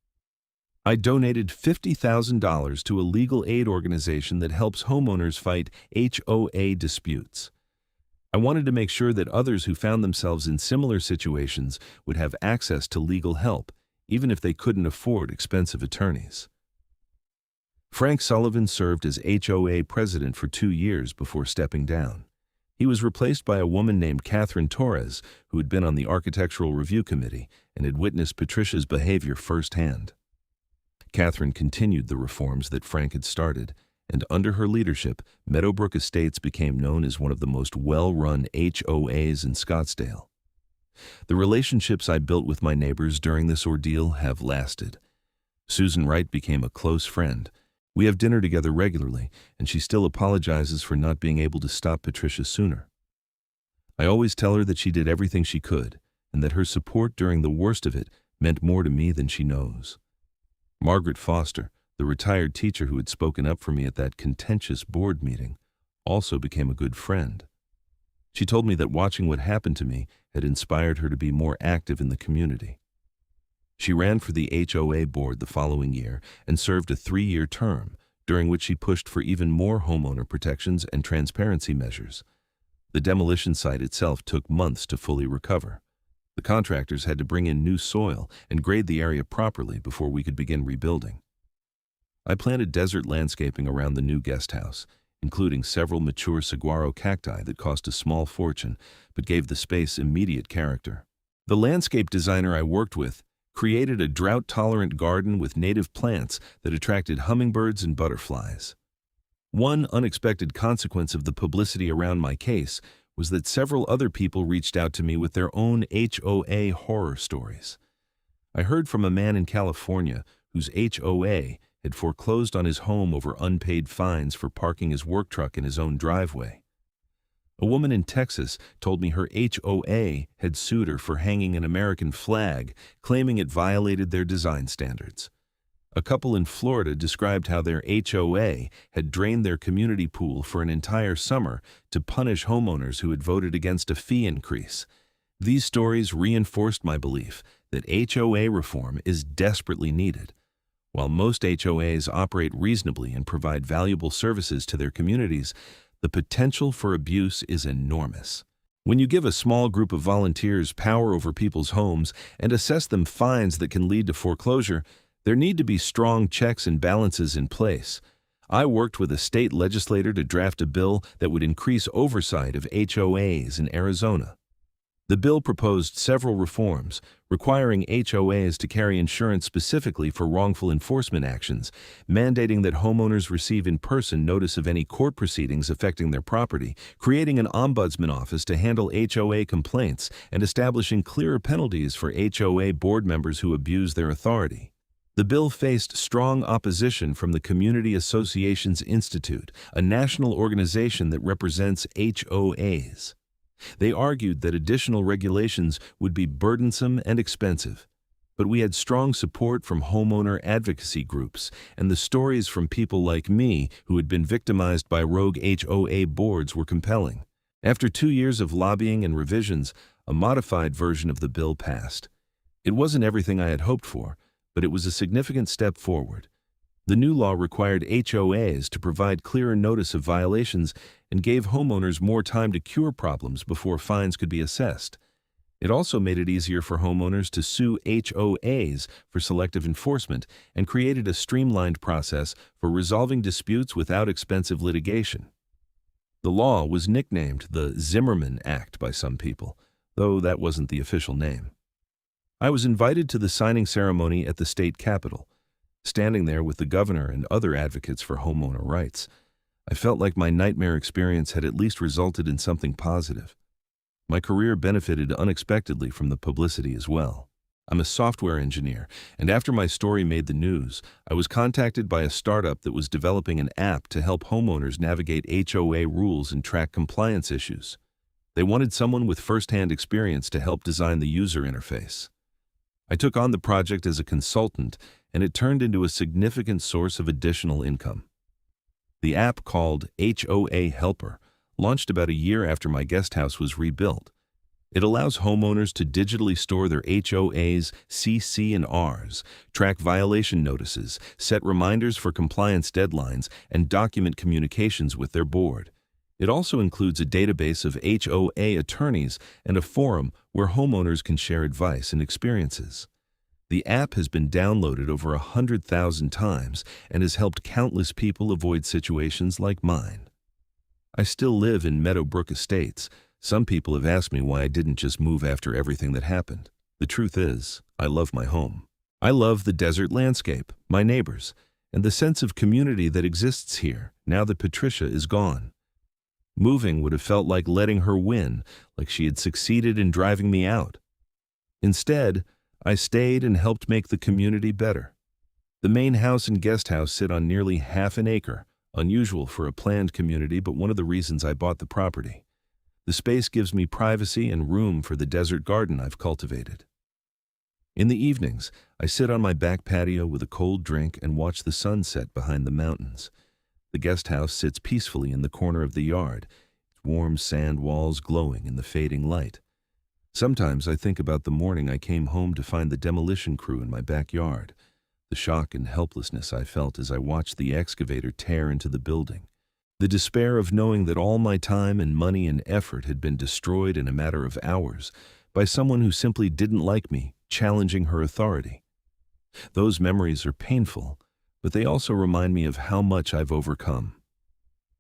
I donated $50,000 to a legal aid organization that helps homeowners fight HOA disputes. I wanted to make sure that others who found themselves in similar situations would have access to legal help, even if they couldn't afford expensive attorneys. Frank Sullivan served as HOA president for 2 years before stepping down. He was replaced by a woman named Catherine Torres, who had been on the Architectural Review Committee and had witnessed Patricia's behavior firsthand. Catherine continued the reforms that Frank had started, and under her leadership, Meadowbrook Estates became known as one of the most well-run HOAs in Scottsdale. The relationships I built with my neighbors during this ordeal have lasted. Susan Wright became a close friend. We have dinner together regularly, and she still apologizes for not being able to stop Patricia sooner. I always tell her that she did everything she could, and that her support during the worst of it meant more to me than she knows. Margaret Foster, the retired teacher who had spoken up for me at that contentious board meeting, also became a good friend. She told me that watching what happened to me had inspired her to be more active in the community. She ran for the HOA board the following year and served a 3-year term, during which she pushed for even more homeowner protections and transparency measures. The demolition site itself took months to fully recover. The contractors had to bring in new soil and grade the area properly before we could begin rebuilding. I planted desert landscaping around the new guest house, including several mature saguaro cacti that cost a small fortune but gave the space immediate character. The landscape designer I worked with created a drought-tolerant garden with native plants that attracted hummingbirds and butterflies. One unexpected consequence of the publicity around my case was that several other people reached out to me with their own HOA horror stories. I heard from a man in California whose HOA had foreclosed on his home over unpaid fines for parking his work truck in his own driveway. A woman in Texas told me her HOA had sued her for hanging an American flag, claiming it violated their design standards. A couple in Florida described how their HOA had drained their community pool for an entire summer to punish homeowners who had voted against a fee increase. These stories reinforced my belief that HOA reform is desperately needed. While most HOAs operate reasonably and provide valuable services to their communities, the potential for abuse is enormous. When you give a small group of volunteers power over people's homes and assess them fines that can lead to foreclosure, there need to be strong checks and balances in place. I worked with a state legislator to draft a bill that would increase oversight of HOAs in Arizona. The bill proposed several reforms, requiring HOAs to carry insurance specifically for wrongful enforcement actions, mandating that homeowners receive in-person notice of any court proceedings affecting their property, creating an ombudsman office to handle HOA complaints, and establishing clearer penalties for HOA board members who abuse their authority. The bill faced strong opposition from the Community Associations Institute, a national organization that represents HOAs. They argued that additional regulations would be burdensome and expensive, but we had strong support from homeowner advocacy groups and the stories from people like me who had been victimized by rogue HOA boards were compelling. After 2 years of lobbying and revisions, a modified version of the bill passed. It wasn't everything I had hoped for, but it was a significant step forward. The new law required HOAs to provide clearer notice of violations and gave homeowners more time to cure problems before fines could be assessed. It also made it easier for homeowners to sue HOAs for selective enforcement and created a streamlined process for resolving disputes without expensive litigation. The law was nicknamed the Zimmerman Act by some people, though that wasn't the official name. I was invited to the signing ceremony at the state capitol. Standing there with the governor and other advocates for homeowner rights, I felt like my nightmare experience had at least resulted in something positive. My career benefited unexpectedly from the publicity as well. I'm a software engineer, and after my story made the news, I was contacted by a startup that was developing an app to help homeowners navigate HOA rules and track compliance issues. They wanted someone with first-hand experience to help design the user interface. I took on the project as a consultant, and it turned into a significant source of additional income. The app, called HOA Helper, launched about a year after my guest house was rebuilt. It allows homeowners to digitally store their HOA's CC and Rs, track violation notices, set reminders for compliance deadlines, and document communications with their board. It also includes a database of HOA attorneys and a forum where homeowners can share advice and experiences. The app has been downloaded over 100,000 times and has helped countless people avoid situations like mine. I still live in Meadowbrook Estates. Some people have asked me why I didn't just move after everything that happened. The truth is, I love my home. I love the desert landscape, my neighbors, and the sense of community that exists here now that Patricia is gone. Moving would have felt like letting her win, like she had succeeded in driving me out. Instead, I stayed and helped make the community better. The main house and guest house sit on nearly half an acre, unusual for a planned community, but one of the reasons I bought the property. The space gives me privacy and room for the desert garden I've cultivated. In the evenings, I sit on my back patio with a cold drink and watch the sun set behind the mountains. The guest house sits peacefully in the corner of the yard, its warm sand walls glowing in the fading light. Sometimes I think about the morning I came home to find the demolition crew in my backyard, the shock and helplessness I felt as I watched the excavator tear into the building. The despair of knowing that all my time and money and effort had been destroyed in a matter of hours by someone who simply didn't like me, challenging her authority. Those memories are painful, but they also remind me of how much I've overcome.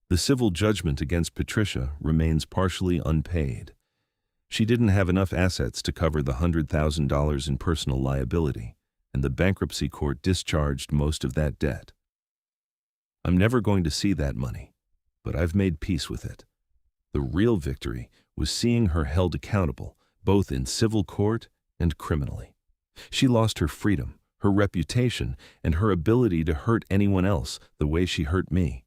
The civil judgment against Patricia remains partially unpaid. She didn't have enough assets to cover the $100,000 in personal liability, and the bankruptcy court discharged most of that debt. I'm never going to see that money, but I've made peace with it. The real victory was seeing her held accountable, both in civil court and criminally. She lost her freedom, her reputation, and her ability to hurt anyone else the way she hurt me.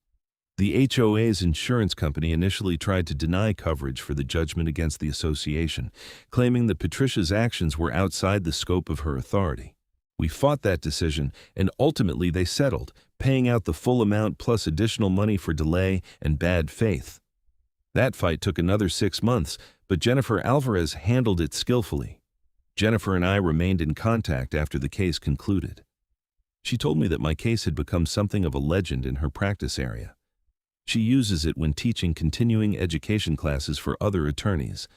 The HOA's insurance company initially tried to deny coverage for the judgment against the association, claiming that Patricia's actions were outside the scope of her authority. We fought that decision, and ultimately they settled, paying out the full amount plus additional money for delay and bad faith. That fight took another 6 months, but Jennifer Alvarez handled it skillfully. Jennifer and I remained in contact after the case concluded. She told me that my case had become something of a legend in her practice area. She uses it when teaching continuing education classes for other attorneys,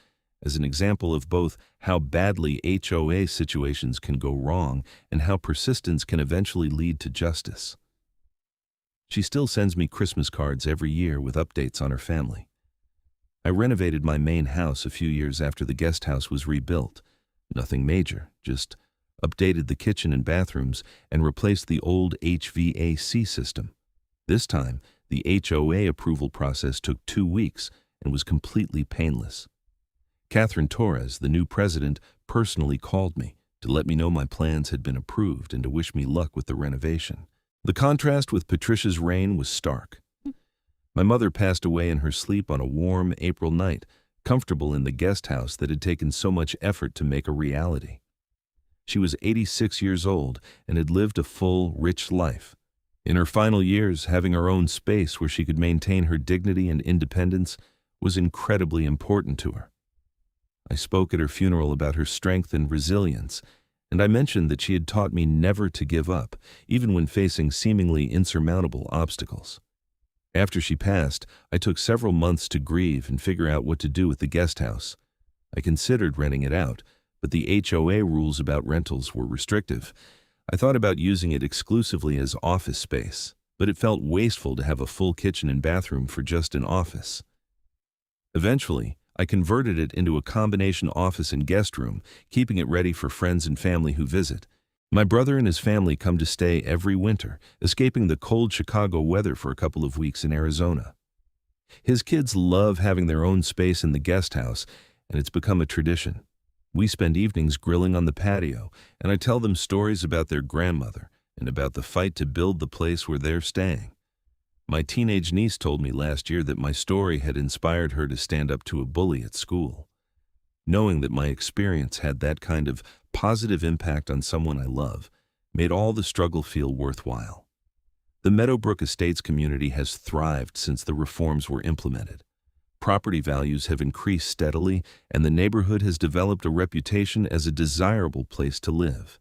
as an example of both how badly HOA situations can go wrong and how persistence can eventually lead to justice. She still sends me Christmas cards every year with updates on her family. I renovated my main house a few years after the guest house was rebuilt. Nothing major, just updated the kitchen and bathrooms and replaced the old HVAC system. This time, the HOA approval process took 2 weeks and was completely painless. Catherine Torres, the new president, personally called me to let me know my plans had been approved and to wish me luck with the renovation. The contrast with Patricia's reign was stark. My mother passed away in her sleep on a warm April night, comfortable in the guest house that had taken so much effort to make a reality. She was 86 years old and had lived a full, rich life. In her final years, having her own space where she could maintain her dignity and independence was incredibly important to her. I spoke at her funeral about her strength and resilience, and I mentioned that she had taught me never to give up, even when facing seemingly insurmountable obstacles. After she passed, I took several months to grieve and figure out what to do with the guest house. I considered renting it out, but the HOA rules about rentals were restrictive. I thought about using it exclusively as office space, but it felt wasteful to have a full kitchen and bathroom for just an office. Eventually, I converted it into a combination office and guest room, keeping it ready for friends and family who visit. My brother and his family come to stay every winter, escaping the cold Chicago weather for a couple of weeks in Arizona. His kids love having their own space in the guest house, and it's become a tradition. We spend evenings grilling on the patio, and I tell them stories about their grandmother and about the fight to build the place where they're staying. My teenage niece told me last year that my story had inspired her to stand up to a bully at school. Knowing that my experience had that kind of positive impact on someone I love made all the struggle feel worthwhile. The Meadowbrook Estates community has thrived since the reforms were implemented. Property values have increased steadily, and the neighborhood has developed a reputation as a desirable place to live.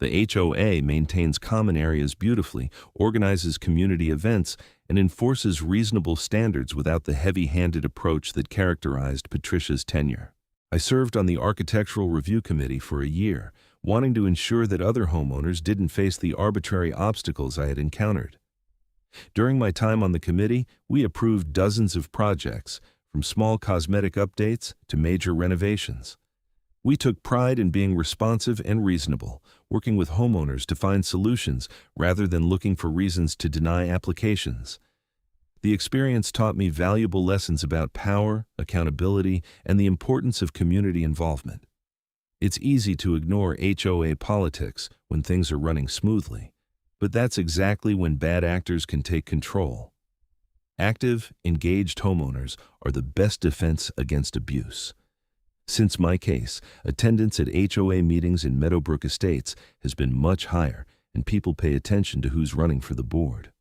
The HOA maintains common areas beautifully, organizes community events, and enforces reasonable standards without the heavy-handed approach that characterized Patricia's tenure. I served on the Architectural Review Committee for a year, wanting to ensure that other homeowners didn't face the arbitrary obstacles I had encountered. During my time on the committee, we approved dozens of projects, from small cosmetic updates to major renovations. We took pride in being responsive and reasonable, working with homeowners to find solutions rather than looking for reasons to deny applications. The experience taught me valuable lessons about power, accountability, and the importance of community involvement. It's easy to ignore HOA politics when things are running smoothly, but that's exactly when bad actors can take control. Active, engaged homeowners are the best defense against abuse. Since my case, attendance at HOA meetings in Meadowbrook Estates has been much higher, and people pay attention to who's running for the board.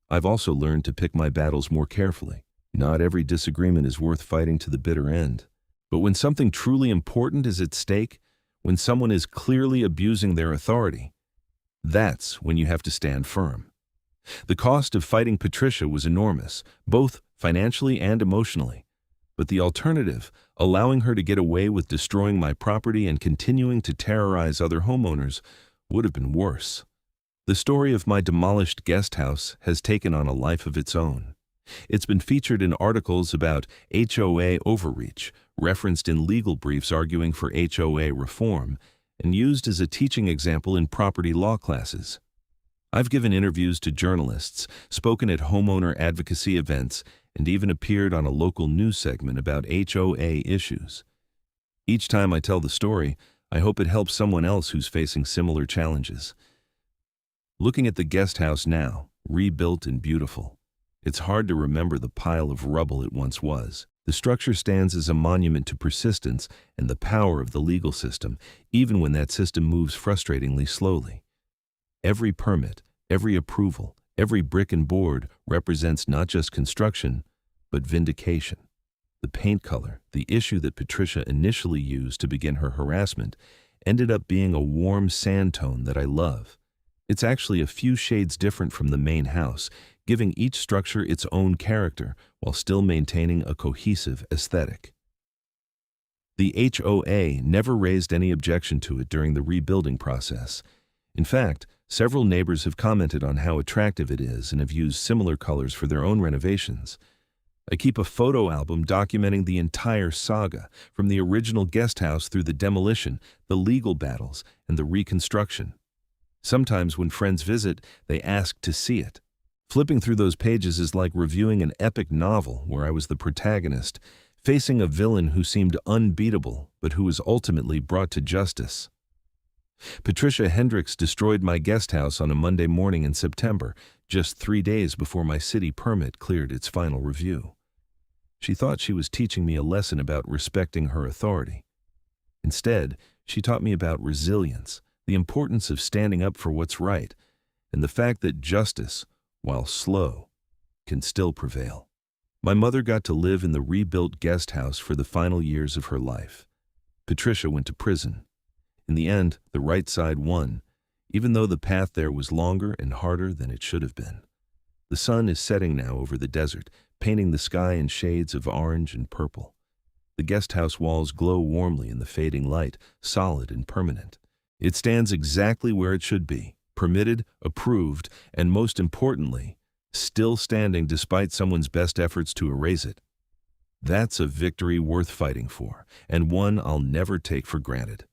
I've also learned to pick my battles more carefully. Not every disagreement is worth fighting to the bitter end. But when something truly important is at stake, when someone is clearly abusing their authority, that's when you have to stand firm. The cost of fighting Patricia was enormous, both financially and emotionally. But the alternative, allowing her to get away with destroying my property and continuing to terrorize other homeowners, would have been worse. The story of my demolished guest house has taken on a life of its own. It's been featured in articles about HOA overreach, referenced in legal briefs arguing for HOA reform, and used as a teaching example in property law classes. I've given interviews to journalists, spoken at homeowner advocacy events, and even appeared on a local news segment about HOA issues. Each time I tell the story, I hope it helps someone else who's facing similar challenges. Looking at the guest house now, rebuilt and beautiful, it's hard to remember the pile of rubble it once was. The structure stands as a monument to persistence and the power of the legal system, even when that system moves frustratingly slowly. Every permit, every approval, every brick and board represents not just construction, but vindication. The paint color, the issue that Patricia initially used to begin her harassment, ended up being a warm sand tone that I love. It's actually a few shades different from the main house, giving each structure its own character while still maintaining a cohesive aesthetic. The HOA never raised any objection to it during the rebuilding process. In fact, several neighbors have commented on how attractive it is and have used similar colors for their own renovations. I keep a photo album documenting the entire saga, from the original guest house through the demolition, the legal battles, and the reconstruction. Sometimes when friends visit, they ask to see it. Flipping through those pages is like reviewing an epic novel where I was the protagonist, facing a villain who seemed unbeatable but who was ultimately brought to justice. Patricia Hendricks destroyed my guest house on a Monday morning in September, just 3 days before my city permit cleared its final review. She thought she was teaching me a lesson about respecting her authority. Instead, she taught me about resilience, the importance of standing up for what's right, and the fact that justice, while slow, can still prevail. My mother got to live in the rebuilt guest house for the final years of her life. Patricia went to prison. In the end, the right side won, even though the path there was longer and harder than it should have been. The sun is setting now over the desert, painting the sky in shades of orange and purple. The guest house walls glow warmly in the fading light, solid and permanent. It stands exactly where it should be, permitted, approved, and most importantly, still standing despite someone's best efforts to erase it. That's a victory worth fighting for, and one I'll never take for granted.